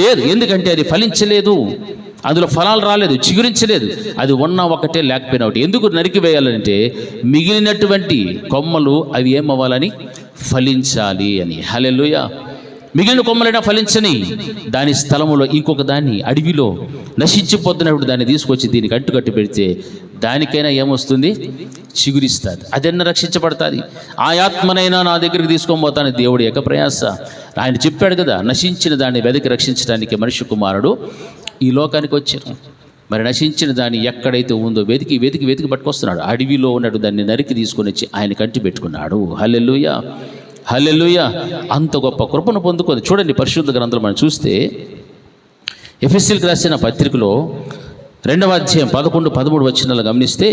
లేదు. ఎందుకంటే అది ఫలించలేదు, అందులో ఫలాలు రాలేదు, చిగురించలేదు. అది ఉన్నా ఒకటే, లేకపోయినా ఒకటి. ఎందుకు నరికివేయాలంటే మిగిలినటువంటి కొమ్మలు అవి ఏమవ్వాలని? ఫలించాలి అని. హల్లెలూయా. మిగిలిన కొమ్మలైనా ఫలించని దాని స్థలములో ఇంకొక దాన్ని అడవిలో నశించిపోతున్నప్పుడు దాన్ని తీసుకొచ్చి దీనికి అంటుకట్టి పెడితే దానికైనా ఏమొస్తుంది? చిగురిస్తుంది. అదన్నా రక్షించబడుతుంది. ఆ ఆత్మనైనా నా దగ్గరికి తీసుకొని పోతాను. దేవుడి యొక్క ప్రయాస. ఆయన చెప్పాడు కదా, నశించిన దాన్ని వెతికి రక్షించడానికి మనిషి కుమారుడు ఈ లోకానికి వచ్చాను. మరి నశించిన దాన్ని ఎక్కడైతే ఉందో వెతికి వెతికి వెతికి పట్టుకొస్తున్నాడు. అడవిలో ఉన్నట్టు దాన్ని నరికి తీసుకొని వచ్చి ఆయన కంటి పెట్టుకున్నాడు. హల్లెలూయా, హల్లెలూయా. అంత గొప్ప కృపను పొందుకొని చూడండి. పరిశుద్ధ గ్రంథంలో మనం చూస్తే ఎఫెసీయులకు రాసిన పత్రికలో 2వ అధ్యాయం 11-13 వచనాలు గమనిస్తే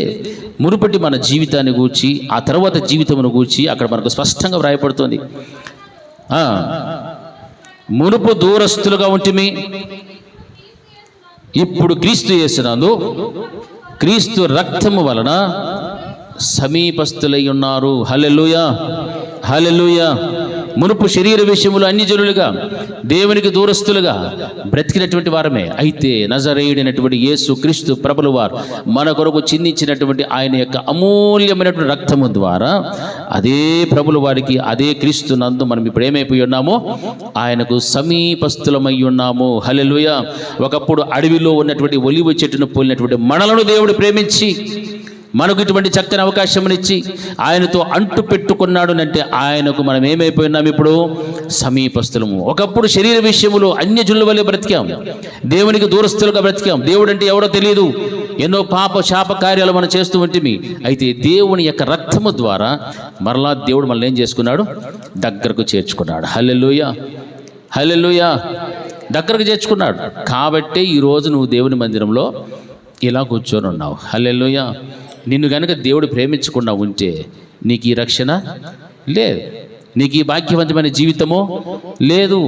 మునుపటి మన జీవితాన్ని గూర్చి, ఆ తర్వాత జీవితమును గూర్చి అక్కడ మనకు స్పష్టంగా వ్రాయపడుతుంది. మునుపు దూరస్తులుగా ఉంటిమి, ఇప్పుడు క్రీస్తు యేసునందు క్రీస్తు రక్తము వలన సమీపస్తులై ఉన్నారు. హల్లెలూయా, హల్లెలూయా. మునుపు శరీర విషయములు అన్యజనులుగా, దేవునికి దూరస్తులుగా బ్రతికినటువంటి వారమే. అయితే నజరేయుడైనటువంటి యేసు క్రీస్తు ప్రభుల వారు మన కొరకు చిందించినటువంటి ఆయన యొక్క అమూల్యమైనటువంటి రక్తము ద్వారా అదే ప్రభుల వారికి, అదే క్రీస్తు నందు మనం ఇప్పుడు ఏమైపోయి ఉన్నామో ఆయనకు సమీపస్తులమై ఉన్నాము. హల్లెలూయా. ఒకప్పుడు అడవిలో ఉన్నటువంటి ఒలివ చెట్టును పోలినటువంటి మనలను దేవుడు ప్రేమించి మనకు ఇటువంటి చక్కని అవకాశంనిచ్చి ఆయనతో అంటు పెట్టుకున్నాడు అంటే ఆయనకు మనం ఏమైపోయినాం? ఇప్పుడు సమీపస్తులము. ఒకప్పుడు శరీర విషయములో అన్యజనుల వల్లే బ్రతికాం, దేవునికి దూరస్తులుగా బ్రతికాం. దేవుడు అంటే ఎవడో తెలియదు, ఎన్నో పాప శాప కార్యాలు మనం చేస్తూ ఉంటిమి. అయితే దేవుని యొక్క రక్తము ద్వారా మరలా దేవుడు మనల్ని ఏం చేసుకున్నాడు? దగ్గరకు చేర్చుకున్నాడు. హల్లెలూయా, హల్లెలూయా. దగ్గరకు చేర్చుకున్నాడు. కాబట్టి ఈరోజు నువ్వు దేవుని మందిరంలో ఇలా కూర్చొని ఉన్నావు. హల్లెలూయా. నిన్ను కనుక దేవుడు ప్రేమించకుండా ఉంటే నీకు ఈ రక్షణ లేదు, నీకు ఈ భాగ్యవంతమైన జీవితము లేదు,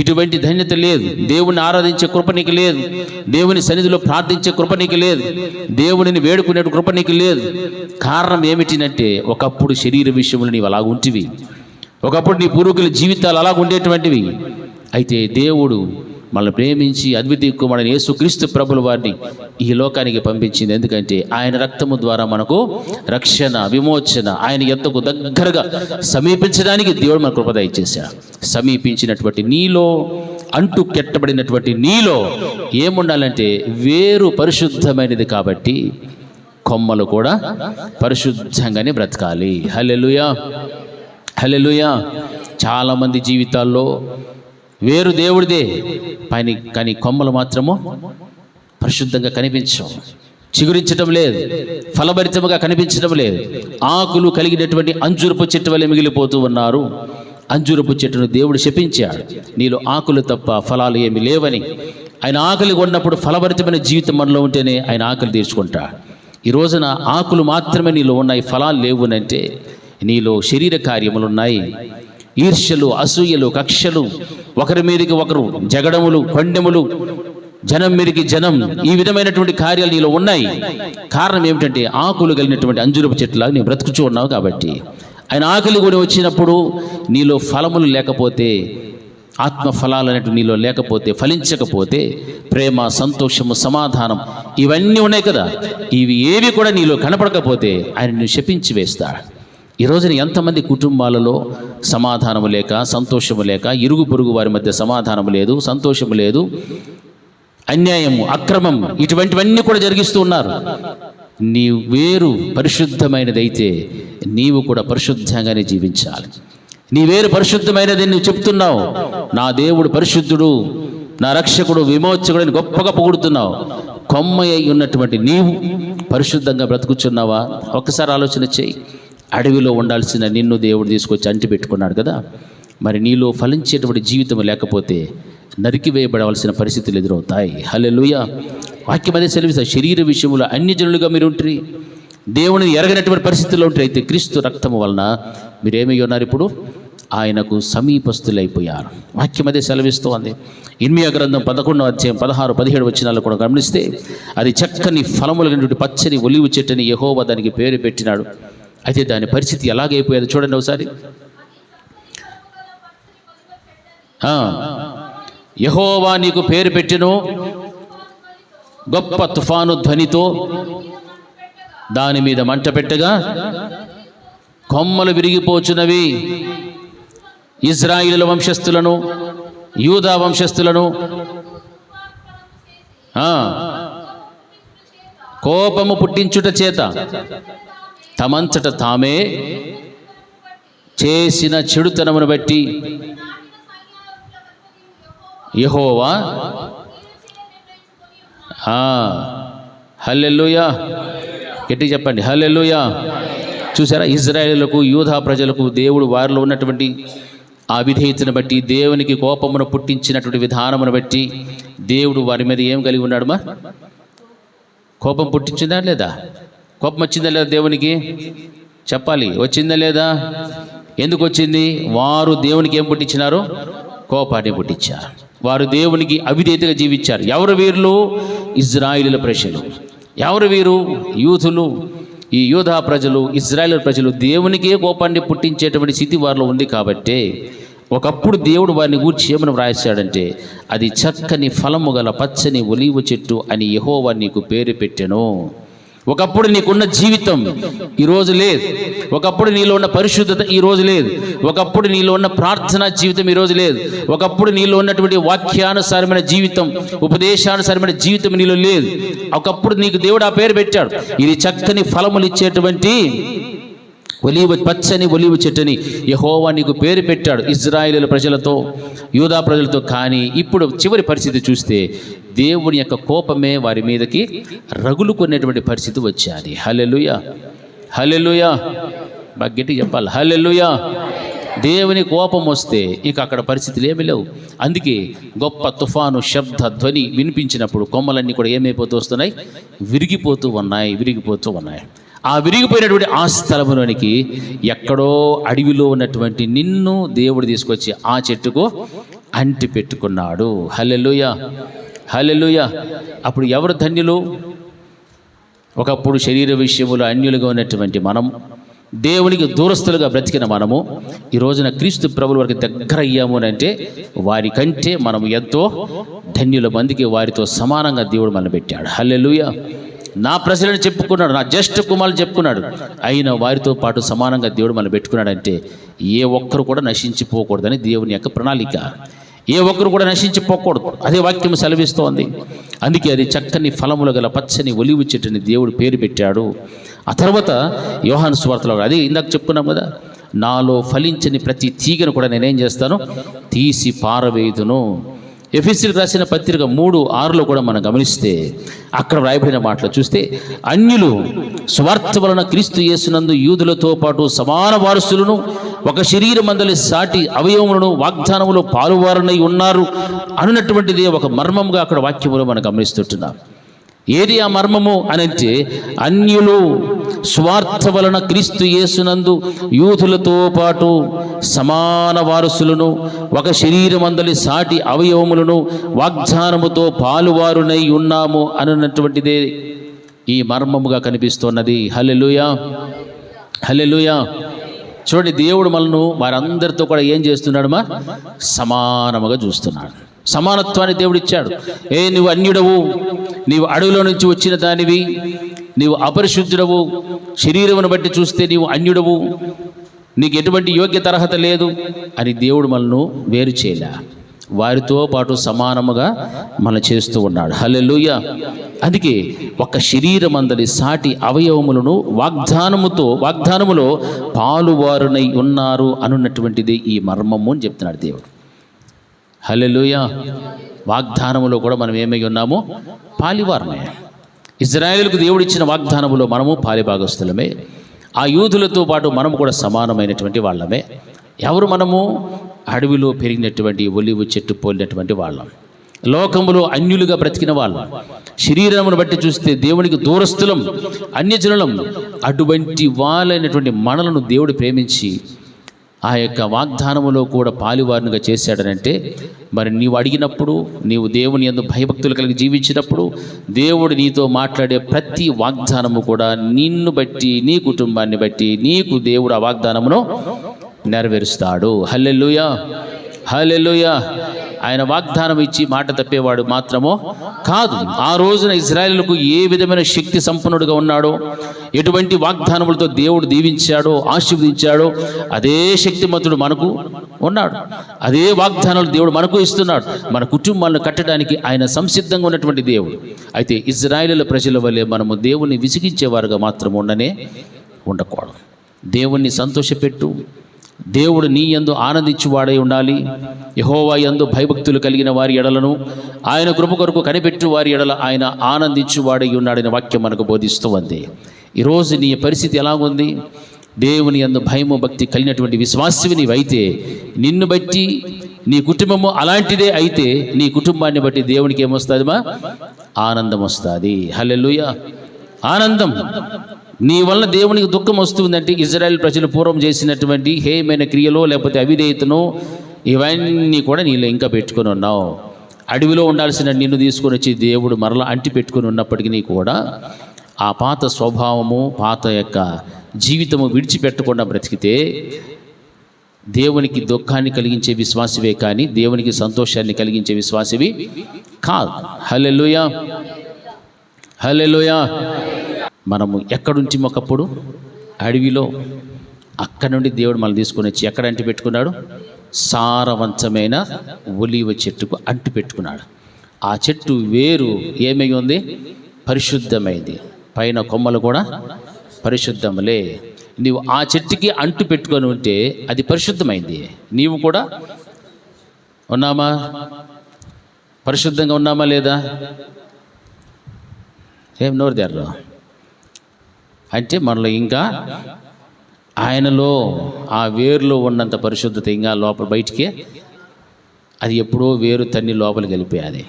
ఇటువంటి ధన్యత లేదు, దేవుని ఆరాధించే కృప నీకు లేదు, దేవుని సన్నిధిలో ప్రార్థించే కృప నీకు లేదు, దేవుడిని వేడుకునే కృప నీకు లేదు. కారణం ఏమిటినంటే ఒకప్పుడు శరీర విషయంలో నీవు అలాగ ఉంటివి, ఒకప్పుడు నీ పూర్వీకుల జీవితాలు అలాగ ఉండేటువంటివి. అయితే దేవుడు మనల్ని ప్రేమించి అద్వితీయ కుమారుడైన యేసుక్రీస్తు ప్రభుల వారిని ఈ లోకానికి పంపించింది. ఎందుకంటే ఆయన రక్తము ద్వారా మనకు రక్షణ, విమోచన, ఆయన ఎంతకు దగ్గరగా సమీపించడానికి దేవుడు మన కృప దయచేశాడు. సమీపించినటువంటి నీలో, అంటు కెట్టబడినటువంటి నీలో ఏముండాలంటే వేరు పరిశుద్ధమైనది కాబట్టి కొమ్మలు కూడా పరిశుద్ధంగానే బ్రతకాలి. హల్లెలూయా, హల్లెలూయా. చాలామంది జీవితాల్లో వేరు దేవుడిదే పైన, కానీ కొమ్మలు మాత్రము పరిశుద్ధంగా కనిపించవు, చిగురించడం లేదు, ఫలభరితముగా కనిపించడం లేదు. ఆకులు కలిగినటువంటి అంజూరపు చెట్టు వలె మిగిలిపోతూ ఉన్నారు. అంజూరపు చెట్టును దేవుడు శపించాడు, నీలో ఆకులు తప్ప ఫలాలు ఏమి లేవని. ఆయన ఆకలి కొన్నప్పుడు ఫలభరితమైన జీవితం మనలో ఉంటేనే ఆయన ఆకలి తీర్చుకుంటాడు. ఈ రోజున ఆకులు మాత్రమే నీలో ఉన్నాయి, ఫలాలు లేవునంటే నీలో శరీర కార్యములు ఉన్నాయి. ఈర్ష్యలు, అసూయలు, కక్షలు, ఒకరి మీదకి ఒకరు జగడములు, కొండెములు, జనం మీదకి జనం, ఈ విధమైనటువంటి కార్యాలు నీలో ఉన్నాయి. కారణం ఏమిటంటే ఆకులు కలిగినటువంటి అంజూరపు చెట్టులాగా నీవు బ్రతుకుచూ ఉన్నావు. కాబట్టి ఆయన ఆకలి కొని వచ్చినప్పుడు నీలో ఫలములు లేకపోతే ఆత్మ ఫలాలు అనేవి నీలో లేకపోతే, ఫలించకపోతే, ప్రేమ, సంతోషము, సమాధానం ఇవన్నీ ఉన్నాయి కదా, ఇవి ఏవి కూడా నీలో కనపడకపోతే ఆయన నిన్ను శపించి వేస్తాడు. ఈ రోజున ఎంతమంది కుటుంబాలలో సమాధానము లేక, సంతోషము లేక, ఇరుగు పొరుగు వారి మధ్య సమాధానము లేదు, సంతోషము లేదు, అన్యాయము, అక్రమం ఇటువంటివన్నీ కూడా జరిగిస్తూ ఉన్నారు. నీ వేరు పరిశుద్ధమైనదైతే నీవు కూడా పరిశుద్ధంగానే జీవించాలి. నీ వేరు పరిశుద్ధమైనది నువ్వు చెప్తున్నావు, నా దేవుడు పరిశుద్ధుడు, నా రక్షకుడు, విమోచకుడు అని గొప్పగా పొగుడుతున్నావు. కొమ్మయ్య ఉన్నటువంటి నీవు పరిశుద్ధంగా బ్రతుకుచున్నావా? ఒక్కసారి ఆలోచన చేయి. అడవిలో ఉండాల్సిన నిన్ను దేవుడు తీసుకొచ్చి అంటి పెట్టుకున్నాడు కదా, మరి నీలో ఫలించేటువంటి జీవితం లేకపోతే నరికివేయబడవలసిన పరిస్థితులు ఎదురవుతాయి. హల్లెలూయా. వాక్యం అదే సెలవిస్తారు, శరీర విషయంలో అన్యజనులుగా మీరు ఉంటారు, దేవుని ఎరగనటువంటి పరిస్థితుల్లో ఉంటారు. అయితే క్రీస్తు రక్తము వలన మీరేమై ఉన్నారు? ఇప్పుడు ఆయనకు సమీపస్తులైపోయారు. వాక్యం అదే సెలవిస్తోంది. ఇర్మియా గ్రంథం 11వ అధ్యాయం 16-17 వచనాలు కూడా గమనిస్తే, అది చక్కని ఫలములు కలిగినటువంటి పచ్చని ఒలీవ చెట్టుని యెహోవా దానికి పేరు పెట్టినాడు. అయితే దాని పరిస్థితి ఎలాగైపోయాదో చూడండి ఒకసారి. యెహోవా నీకు పేరు పెట్టెను, గొప్ప తుఫాను ధ్వనితో దాని మీద మంట పెట్టగా కొమ్మలు విరిగిపోచున్నవి. ఇశ్రాయేలు వంశస్థులను, యూదా వంశస్థులను కోపము పుట్టించుట చేత తమంతట తామే చేసిన చెడుతనమును బట్టి యెహోవా హల్లెలూయా, గట్టి చెప్పండి హల్లెలూయా. చూసారా, ఇశ్రాయేలులకు, యూదా ప్రజలకు దేవుడు వారిలో ఉన్నటువంటి ఆ విధేయతను బట్టి, దేవునికి కోపమును పుట్టించినటువంటి విధానమును బట్టి దేవుడు వారి మీద ఏం కలిగి ఉన్నాడు? కోపం పుట్టించిందా లేదా? కోపం వచ్చిందా లేదా? దేవునికి చెప్పాలి, వచ్చిందా లేదా? ఎందుకు వచ్చింది? వారు దేవునికి ఏం పుట్టించినారు? కోపాన్ని పుట్టించారు. వారు దేవునికి అవిధేయతగా జీవించారు. ఎవరు వీళ్ళు? ఇశ్రాయేలు ప్రజలు. ఎవరు వీరు? యూదులు. ఈ యూదా ప్రజలు, ఇశ్రాయేలు ప్రజలు దేవునికే కోపాన్ని పుట్టించేటువంటి స్థితి వారిలో ఉంది. కాబట్టి ఒకప్పుడు దేవుడు వారిని గూర్చి ఏమని వ్రాసాడంటే, అది చక్కని ఫలము గల పచ్చని ఒలీవ చెట్టు అని యెహోవా నీకు పేరు పెట్టెను. ఒకప్పుడు నీకున్న జీవితం ఈరోజు లేదు. ఒకప్పుడు నీలో ఉన్న పరిశుద్ధత ఈరోజు లేదు. ఒకప్పుడు నీలో ఉన్న ప్రార్థనా జీవితం ఈరోజు లేదు. ఒకప్పుడు నీలో ఉన్నటువంటి వాక్యానుసారమైన జీవితం, ఉపదేశానుసారమైన జీవితం నీలో లేదు. ఒకప్పుడు నీకు దేవుడు ఆ పేరు పెట్టాడు, ఇది చక్కని ఫలములు ఇచ్చేటువంటి పచ్చని ఒలీవ చెట్టుని యెహోవా నీకు పేరు పెట్టాడు ఇశ్రాయేలు ప్రజలతో, యూదా ప్రజలతో. కానీ ఇప్పుడు చివరి పరిస్థితి చూస్తే దేవుని యొక్క కోపమే వారి మీదకి రగులుకునేటువంటి పరిస్థితి వచ్చేది. హల్లెలూయా, హల్లెలూయా. బాగా గట్టిగా చెప్పాలి, హల్లెలూయా. దేవుని కోపం వస్తే ఇక అక్కడ పరిస్థితులు ఏమీ లేవు. అందుకే గొప్ప తుఫాను శబ్ద ధ్వని వినిపించినప్పుడు కొమ్మలన్నీ కూడా ఏమైపోతూ వస్తున్నాయి? విరిగిపోతూ ఉన్నాయి. ఆ విరిగిపోయినటువంటి ఆ స్థలములోనికి ఎక్కడో అడవిలో ఉన్నటువంటి నిన్ను దేవుడు తీసుకొచ్చి ఆ చెట్టుకు అంటి పెట్టుకున్నాడు. హల్లెలూయా, హల్లెలూయా. అప్పుడు ఎవరు ధన్యులు? ఒకప్పుడు శరీర విషయములో అన్యులుగా ఉన్నటువంటి మనం, దేవునికి దూరస్తులుగా బ్రతికిన మనము ఈ రోజున క్రీస్తు ప్రభుల వారికి దగ్గర అయ్యాము అని అంటే వారి కంటే మనము ఎంతో ధన్యుల. మందికి వారితో సమానంగా దేవుడు మనం పెట్టాడు. హల్లెలూయా. నా ప్రజలను చెప్పుకున్నాడు, నా జ్యేష్ఠ కుమారులు చెప్పుకున్నాడు. అయినా వారితో పాటు సమానంగా దేవుడు మనం పెట్టుకున్నాడంటే ఏ ఒక్కరు కూడా నశించిపోకూడదని దేవుని యొక్క ప్రణాళిక. ఏ ఒక్కరు కూడా నశించిపోకూడదు, అదే వాక్యం సెలవిస్తోంది. అందుకే అది చక్కని ఫలములు గల పచ్చని ఒలీవ చెట్టుని దేవుడు పేరు పెట్టాడు. ఆ తర్వాత యోహాను సువార్తలో అది ఇందాక చెప్పుకున్నాం కదా, నాలో ఫలించని ప్రతి తీగను కూడా నేనేం చేస్తాను? తీసి పారవేయుదును. ఎఫెసీయులకు రాసిన పత్రిక 3:6లో కూడా మనం గమనిస్తే అక్కడ వ్రాయబడిన మాటలు చూస్తే, అన్యులు స్వార్థ వలన క్రీస్తు యేసునందు యూదులతో పాటు సమాన వారసులను, ఒక శరీరమందలి సాటి అవయవములను వాగ్దానములో పాలువారనై ఉన్నారు అన్నటువంటిది ఒక మర్మంగా అక్కడ వాక్యములో మనం గమనిస్తుంటున్నాం. ఏది ఆ మర్మము అనంటే, అన్యులు స్వార్థ వలన క్రీస్తు యేసునందు యూదులతో పాటు సమాన వారసులను, ఒక శరీరమందలి సాటి అవయవములను వాగ్దానముతో పాలువారునై ఉన్నాము అన్నటువంటిదే ఈ మర్మముగా కనిపిస్తున్నది. హల్లెలూయా, హల్లెలూయా. చూడండి, దేవుడు మనల్ని వారందరితో కూడా ఏం చేస్తున్నాడు? సమానముగా చూస్తున్నాడు. సమానత్వాన్ని దేవుడు ఇచ్చాడు. నువ్వు అన్యుడవు, నీవు అడవిలో నుంచి వచ్చిన దానివి, నీవు అపరిశుద్ధుడవు, శరీరమును బట్టి చూస్తే నీవు అన్యుడవు, నీకు ఎటువంటి యోగ్యత అర్హత లేదు అని దేవుడు మనల్ని వేరు చేయలే, వారితో పాటు సమానముగా మన చేస్తూ ఉన్నాడు. హల్లెలూయా. అందుకే ఒక శరీరమందలి సాటి అవయవములను వాగ్దానములో పాలువారునై ఉన్నారు అనున్నటువంటిది ఈ మర్మము అని చెప్తున్నాడు దేవుడు. హల్లెలూయా. వాగ్దానములో కూడా మనం ఏమై ఉన్నాము? పాలివారమే. ఇజ్రాయేలుకు దేవుడు ఇచ్చిన వాగ్దానములో మనము పాలిభాగస్తులమే. ఆ యూదులతో పాటు మనము కూడా సమానమైనటువంటి వాళ్ళమే. ఎవరు మనము? అడవిలో పెరిగినటువంటి ఒలివ చెట్టు పోలినటువంటి వాళ్ళం, లోకములో అన్యులుగా బ్రతికిన వాళ్ళం, శరీరమును బట్టి చూస్తే దేవునికి దూరస్థులం, అన్యజనులం. అటువంటి వాళ్ళైనటువంటి మనలను దేవుడు ప్రేమించి ఆ యొక్క వాగ్దానములో కూడా పాలివారునిగా చేశాడనంటే, మరి నీవు అడిగినప్పుడు, నీవు దేవుని యందు భయభక్తులు కలిగి జీవించినప్పుడు, దేవుడు నీతో మాట్లాడే ప్రతి వాగ్దానము కూడా నిన్ను బట్టి, నీ కుటుంబాన్ని బట్టి నీకు దేవుడు ఆ వాగ్దానమును నెరవేరుస్తాడు. హల్లెలూయా, హల్లెలూయా. ఆయన వాగ్దానం ఇచ్చి మాట తప్పేవాడు మాత్రమో కాదు. ఆ రోజున ఇజ్రాయేలుకు ఏ విధమైన శక్తి సంపన్నుడుగా ఉన్నాడో, ఎటువంటి వాగ్దానములతో దేవుడు దీవించాడో, ఆశీర్వదించాడో, అదే శక్తిమంతుడు మనకు ఉన్నాడు. అదే వాగ్దానాలు దేవుడు మనకు ఇస్తున్నాడు. మన కుటుంబాలను కట్టడానికి ఆయన సంసిద్ధంగా ఉన్నటువంటి దేవుడు. అయితే ఇజ్రాయేలు ప్రజల వల్లే మనము దేవుణ్ణి విసిగించేవారుగా మాత్రం ఉండకూడదు. దేవుణ్ణి సంతోషపెట్టు, దేవుడు నీ యందు ఆనందించువాడై ఉండాలి. యెహోవా యందు భయభక్తులు కలిగిన వారి ఎడలను, ఆయన కృప కొరకు కనిపెట్టు వారి ఎడల ఆయన ఆనందించువాడై ఉన్నాడని వాక్యం మనకు బోధిస్తూ ఉంది. ఈరోజు నీ పరిస్థితి ఎలాగుంది? దేవుని యందు భయము భక్తి కలిగినటువంటి విశ్వాసివి నీవైతే, నిన్ను బట్టి నీ కుటుంబము అలాంటిదే అయితే, నీ కుటుంబాన్ని బట్టి దేవునికి ఏమొస్తుంది? ఆనందం వస్తుంది. హల్లెలూయా. ఆనందం. నీ వల్ల దేవునికి దుఃఖం వస్తుందంటే, ఇజ్రాయెల్ ప్రజలు పూర్వం చేసినటువంటి హేయమైన క్రియలో లేకపోతే అవిధేయతను ఇవన్నీ కూడా నీళ్ళు ఇంకా పెట్టుకొని ఉన్నావు. అడవిలో ఉండాల్సిన నిన్ను తీసుకొని వచ్చి దేవుడు మరలా అంటి పెట్టుకొని ఉన్నప్పటికీ కూడా ఆ పాత స్వభావము, పాత యొక్క జీవితము విడిచిపెట్టకుండా బ్రతికితే దేవునికి దుఃఖాన్ని కలిగించే విశ్వాసవే కానీ దేవునికి సంతోషాన్ని కలిగించే విశ్వాసవి కాదు. హల్లెలూయా, హల్లెలూయా. మనము ఎక్కడుంచి ఒకప్పుడు అడవిలో, అక్కడి నుండి దేవుడు మనల్ని తీసుకొని వచ్చి ఎక్కడ అంటి పెట్టుకున్నాడు? సారవంతమైన ఒలీవ చెట్టుకు అంటి పెట్టుకున్నాడు. ఆ చెట్టు వేరు ఏమై ఉంది? పరిశుద్ధమైంది. పైన కొమ్మలు కూడా పరిశుద్ధములే. నీవు ఆ చెట్టుకి అంటు పెట్టుకొని ఉంటే అది పరిశుద్ధమైంది. నీవు కూడా ఉన్నామా? పరిశుద్ధంగా ఉన్నామా లేదా? ఏం నోరు తెర్రా అంటే మనలో ఇంకా ఆయనలో ఆ వేరులో ఉన్నంత పరిశుద్ధత ఇంకా లోపల బయటికే, అది ఎప్పుడో వేరు తన్ని లోపలికి వెళ్ళిపోయాది.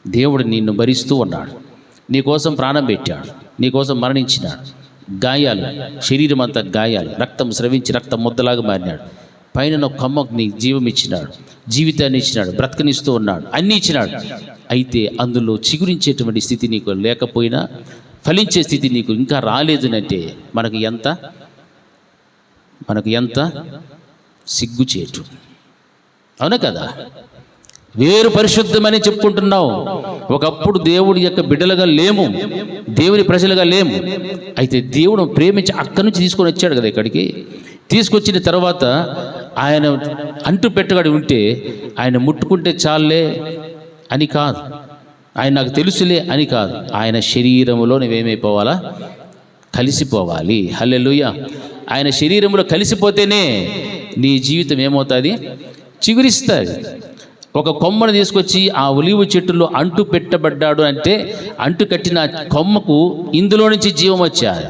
దేవుడు నిన్ను భరిస్తూ ఉన్నాడు, నీకోసం ప్రాణం పెట్టాడు, నీకోసం మరణించినాడు. గాయాలు, శరీరం అంతా గాయాలు, రక్తం స్రవించి రక్తం ముద్దలాగా మారినాడు. పైన కొమ్మకు నీకు జీవం ఇచ్చినాడు, జీవితాన్ని ఇచ్చినాడు, బ్రతకనిస్తూ ఉన్నాడు, అన్నీ ఇచ్చినాడు. అయితే అందులో చిగురించేటువంటి స్థితి నీకు లేకపోయినా, ఫలించే స్థితి నీకు ఇంకా రాలేదునంటే మనకు ఎంత సిగ్గుచేటు. అవునా కదా? వేరు పరిశుద్ధమని చెప్పుకుంటున్నావు. ఒకప్పుడు దేవుడి యొక్క బిడ్డలుగా లేము, దేవుని ప్రజలుగా లేము. అయితే దేవుడు ప్రేమించి అక్కడి నుంచి తీసుకొని వచ్చాడు కదా ఇక్కడికి. తీసుకొచ్చిన తర్వాత ఆయన అంటు పెట్టగడి ఉంటే ఆయన ముట్టుకుంటే చాలే అని కాదు, ఆయన నాకు తెలుసులే అని కాదు. ఆయన శరీరములో నువ్వేమైపోవాలా? కలిసిపోవాలి. హల్లెలూయా. ఆయన శరీరంలో కలిసిపోతేనే నీ జీవితం ఏమవుతుంది? చిగురిస్తుంది. ఒక కొమ్మను తీసుకొచ్చి ఆ ఒలీవ చెట్టులో అంటు పెట్టబడ్డాడు అంటే, అంటు కట్టిన కొమ్మకు ఇందులో నుంచి జీవం వచ్చాది.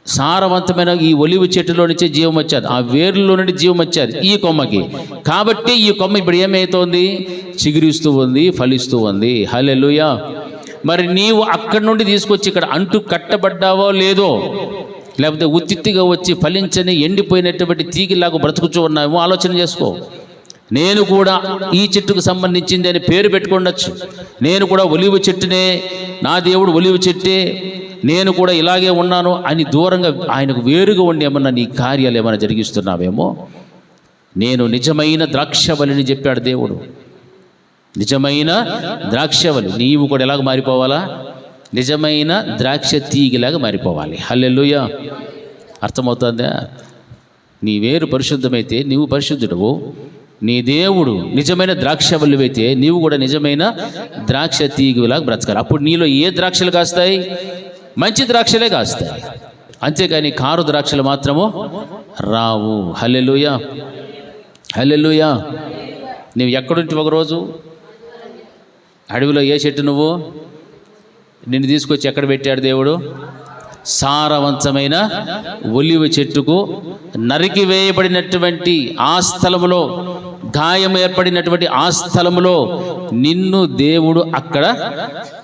సారవంతమైన ఈ ఒలీవ చెట్టులో నుంచే జీవం వచ్చాది, ఆ వేరులో నుండి జీవం వచ్చాది ఈ కొమ్మకి. కాబట్టి ఈ కొమ్మ ఇప్పుడు ఏమవుతోంది? చిగురిస్తూ ఉంది, ఫలిస్తూ ఉంది. హల్లెలూయా. మరి నీవు అక్కడి నుండి తీసుకొచ్చి ఇక్కడ అంటు కట్టబడ్డావో లేదో, లేకపోతే ఉత్తిగా వచ్చి ఫలించని ఎండిపోయినటువంటి తీగిలాగా బ్రతుకుచూ ఉన్నామో ఆలోచన చేసుకో. నేను కూడా ఈ చెట్టుకు సంబంధించింది అని పేరు పెట్టుకోండొచ్చు. నేను కూడా ఒలీవ చెట్టునే, నా దేవుడు ఒలీవ చెట్టే, నేను కూడా ఇలాగే ఉన్నాను అని దూరంగా ఆయనకు వేరుగా ఉండి ఏమన్నా నీ కార్యాలు ఏమైనా జరిగిస్తున్నావేమో. నేను నిజమైన ద్రాక్షవల్లిని చెప్పాడు దేవుడు. నిజమైన ద్రాక్షవల్లి. నీవు కూడా ఎలాగ మారిపోవాలా? నిజమైన ద్రాక్ష తీగిలాగా మారిపోవాలి. హల్లెలూయా. అర్థమవుతుందా? నీ వేరు పరిశుద్ధమైతే నీవు పరిశుద్ధుడవు. నీ దేవుడు నిజమైన ద్రాక్షవల్లివైతే నీవు కూడా నిజమైన ద్రాక్ష తీగులాగా బ్రతకాలి. అప్పుడు నీలో ఏ ద్రాక్షలు కాస్తాయి? మంచి ద్రాక్షలే కాస్తాయి. అంతేకాని కారు ద్రాక్షలు మాత్రము రావు. హల్లెలూయా, హల్లెలూయా. నువ్వు ఎక్కడుంటే ఒకరోజు అడవిలో ఏ చెట్టు నువ్వు నిన్ను తీసుకొచ్చి ఎక్కడ పెట్టాడు దేవుడు? సారవంతమైన ఒలివ చెట్టుకు నరికి వేయబడినటువంటి ఆ స్థలములో, గాయం ఏర్పడినటువంటి ఆ స్థలములో నిన్ను దేవుడు అక్కడ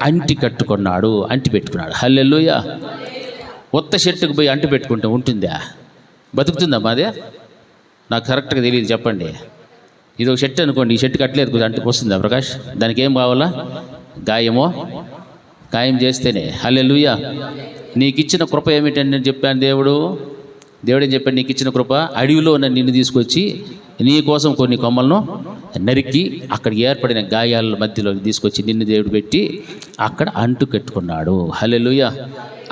అంటి కట్టుకున్నాడు, అంటి పెట్టుకున్నాడు. హల్లెలూయా. కొత్త చెట్టుకు పోయి అంటి పెట్టుకుంటే ఉంటుందా? బతుకుతుందా? మాదే నాకు కరెక్ట్గా తెలియదు, చెప్పండి. ఇది ఒక చెట్టు అనుకోండి, ఈ చెట్టు కట్టలేదు కొద్దిగా అంటికి వస్తుందా ప్రకాష్? దానికి ఏం కావాలా? గాయమో, గాయం చేస్తేనే. హల్లెలూయా. నీకు ఇచ్చిన కృప ఏమిటని నేను చెప్పాను. దేవుడేం చెప్పాడు? నీకు ఇచ్చిన కృప అడవిలో నిన్ను తీసుకొచ్చి నీ కోసం కొన్ని కొమ్మలను నరికి అక్కడ ఏర్పడిన గాయాల మధ్యలో తీసుకొచ్చి నిన్ను దేవుడు పెట్టి అక్కడ అంటు కట్టుకున్నాడు. హల్లెలూయా.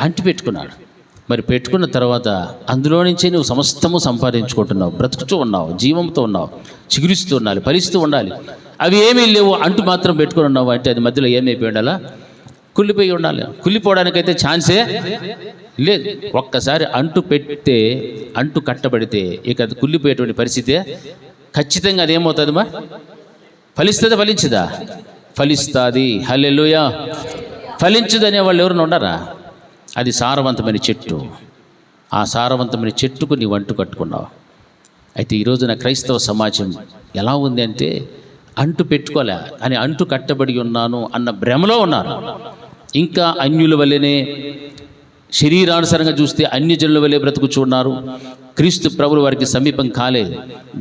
అంటు పెట్టుకున్నాడు. మరి పెట్టుకున్న తర్వాత అందులో నుంచే నువ్వు సమస్తము సంపాదించుకుంటున్నావు, బ్రతుకుతూ ఉన్నావు, జీవంతో ఉన్నావు, చిగురిస్తూ ఉండాలి, ఫలిస్తూ ఉండాలి. అవి ఏమీ లేవు, అంటు మాత్రం పెట్టుకుని ఉన్నావు అంటే అది మధ్యలో ఏమైపోయి ఉండాలా? కుళ్ళిపోయి ఉండాలి. కుళ్ళిపోవడానికైతే ఛాన్సే లేదు. ఒక్కసారి అంటు పెడితే, అంటు కట్టబడితే ఇక అది కుళ్ళిపోయేటువంటి పరిస్థితే ఖచ్చితంగా అదేమవుతుందమ్మా? ఫలిస్తుందా? ఫలించదా? ఫలిస్తుంది. హల్లెలూయా. ఫలించదు అనేవాళ్ళు ఎవరైనా ఉండరా? అది సారవంతమైన చెట్టు. ఆ సారవంతమైన చెట్టుకు నీవు అంటు కట్టుకున్నావు. అయితే ఈరోజున క్రైస్తవ సమాజం ఎలా ఉంది అంటే, అంటు పెట్టుకోలే అని అంటు కట్టబడి ఉన్నాను అన్న భ్రమలో ఉన్నారు. ఇంకా అన్యుల వల్లనే, శరీరానుసారంగా చూస్తే అన్యజనుల వల్లే బ్రతుకుచున్నారు. క్రీస్తు ప్రభువు వారికి సమీపం కాలేదు,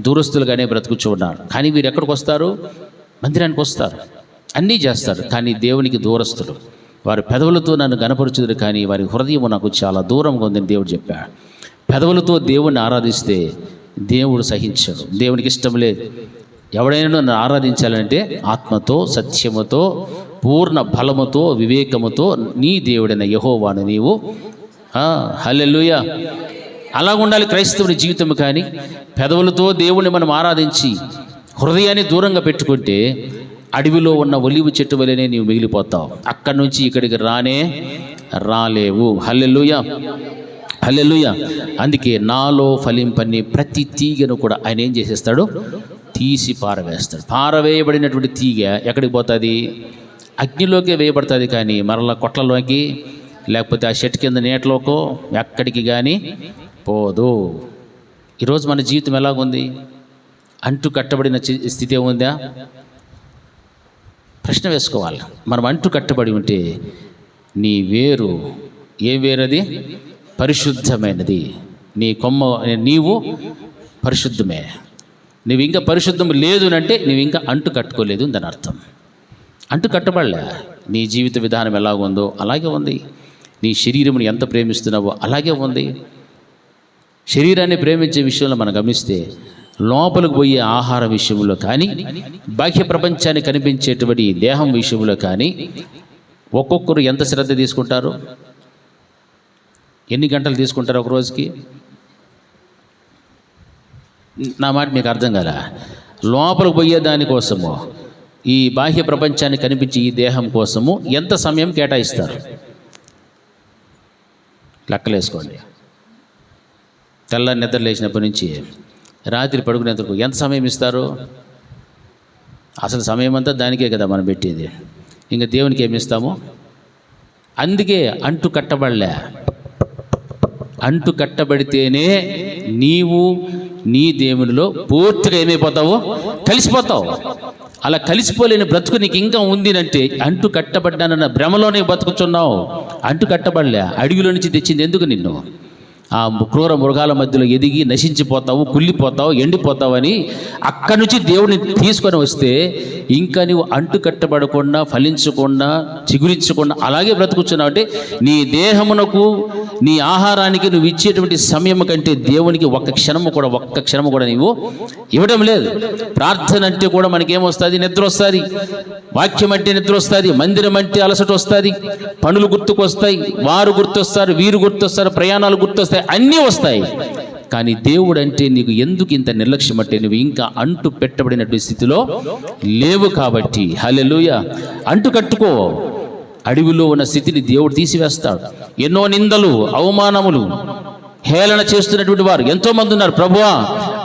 దూరస్తులుగానే బ్రతుకుచున్నారు. కానీ వీరు ఎక్కడికి వస్తారు? మందిరానికి వస్తారు, అన్నీ చేస్తారు, కానీ దేవునికి దూరస్తులు. వారి పెదవులతో నన్ను గనపరుచుదురు, కానీ వారి హృదయం నాకు చాలా దూరంగా ఉందని దేవుడు చెప్పాడు. పెదవులతో దేవుణ్ణి ఆరాధిస్తే దేవుడు సహించడు, దేవునికి ఇష్టం లేదు. ఎవడైనా నన్ను ఆరాధించాలంటే ఆత్మతో, సత్యముతో, పూర్ణ బలముతో, వివేకముతో నీ దేవుడైన యెహోవాను నీవు హల్లెలూయా అలా ఉండాలి క్రైస్తవుని జీవితం. కానీ పెదవులతో దేవుణ్ణి మనం ఆరాధించి హృదయాన్ని దూరంగా పెట్టుకుంటే అడవిలో ఉన్న ఒలివ చెట్టు వలెనే నీవు మిగిలిపోతావు. అక్కడి నుంచి ఇక్కడికి రాలేవు. హల్లెలూయా, హల్లెలూయా. అందుకే నాలో ఫలింపని ప్రతి తీగను కూడా ఆయన ఏం చేసేస్తాడు? తీసి పారవేస్తాడు. పారవేయబడినటువంటి తీగ ఎక్కడికి పోతుంది? అగ్నిలోకే వేయబడుతుంది, కానీ మరలా కొట్లలోకి లేకపోతే ఆ చెట్టు కింద నీటలోకో ఎక్కడికి కానీ పోదు. ఈరోజు మన జీవితం ఎలాగుంది? అంటు కట్టబడిన స్థితి ఏముందా? ప్రశ్న వేసుకోవాలి. మనం అంటు కట్టబడి ఉంటే నీ వేరు ఏ వేరది? పరిశుద్ధమైనది. నీ కొమ్మ, నీవు పరిశుద్ధమే. నువ్వు ఇంకా పరిశుద్ధం లేదు అంటే నువ్వు ఇంకా అంటు కట్టుకోలేదు దాని అర్థం. అంటు కట్టబడలే. నీ జీవిత విధానం ఎలాగుందో అలాగే ఉంది. నీ శరీరమును ఎంత ప్రేమిస్తున్నావో అలాగే ఉంది. శరీరాన్ని ప్రేమించే విషయంలో మనం గమనిస్తే లోపలికి పోయే ఆహార విషయంలో కానీ, బాహ్య ప్రపంచాన్ని కనిపించేటువంటి దేహం విషయంలో కానీ ఒక్కొక్కరు ఎంత శ్రద్ధ తీసుకుంటారు? ఎన్ని గంటలు తీసుకుంటారు ఒక రోజుకి? నా మాట మీకు అర్థం కదా. లోపలికి పోయే దానికోసము, ఈ బాహ్య ప్రపంచాన్ని కనిపించే ఈ దేహం కోసము ఎంత సమయం కేటాయిస్తారు? లెక్కలేసుకోండి. తెల్లారి నిద్ర లేచినప్పటి నుంచి రాత్రి పడుకునేందుకు ఎంత సమయం ఇస్తారు? అసలు సమయం అంతా దానికే కదా మనం పెట్టేది. ఇంకా దేవునికి ఏమి ఇస్తాము? అందుకే అంటు కట్టబడలే. అంటు కట్టబడితేనే నీవు నీ దేవునిలో పూర్తిగా ఏమైపోతావు? కలిసిపోతావు. అలా కలిసిపోలేని బ్రతుకు నీకు ఇంకా ఉంది అంటే అంటు కట్టబడ్డానన్న భ్రమలోనే బతుకుతున్నావు. అంటు కట్టబడలే. అడవిలో నుంచి తెచ్చింది ఎందుకు నిన్ను? ఆ క్రూర మృగాల మధ్యలో ఎదిగి నశించిపోతావు, కుళ్ళిపోతావు, ఎండిపోతావు అని అక్కడి నుంచి దేవుడిని తీసుకొని వస్తే ఇంకా నువ్వు అంటు కట్టబడకుండా, ఫలించకుండా, చిగురించకుండా అలాగే బ్రతుకుతున్నావు. అంటే నీ దేహమునకు, నీ ఆహారానికి నువ్వు ఇచ్చేటువంటి సమయం కంటే దేవునికి ఒక్క క్షణము కూడా నీవు ఇవ్వడం లేదు. ప్రార్థన అంటే కూడా మనకేమొస్తుంది? నిద్ర వస్తుంది. వాక్యం అంటే నిద్ర వస్తుంది. మందిరం అంటే అలసట వస్తుంది. పనులు గుర్తుకొస్తాయి, వారు గుర్తొస్తారు, వీరు గుర్తొస్తారు, ప్రయాణాలు గుర్తొస్తాయి, అన్నీ వస్తాయి. కానీ దేవుడు అంటే నీకు ఎందుకు ఇంత నిర్లక్ష్యం అంటే నువ్వు ఇంకా అంటు పెట్టబడినటువంటి స్థితిలో లేవు. కాబట్టి హల్లెలూయా. అంటు కట్టుకో. అడవిలో ఉన్న స్థితిని దేవుడు తీసివేస్తాడు. ఎన్నో నిందలు, అవమానములు, హేళన చేస్తున్నటువంటి వారు ఎంతోమంది ఉన్నారు. ప్రభువా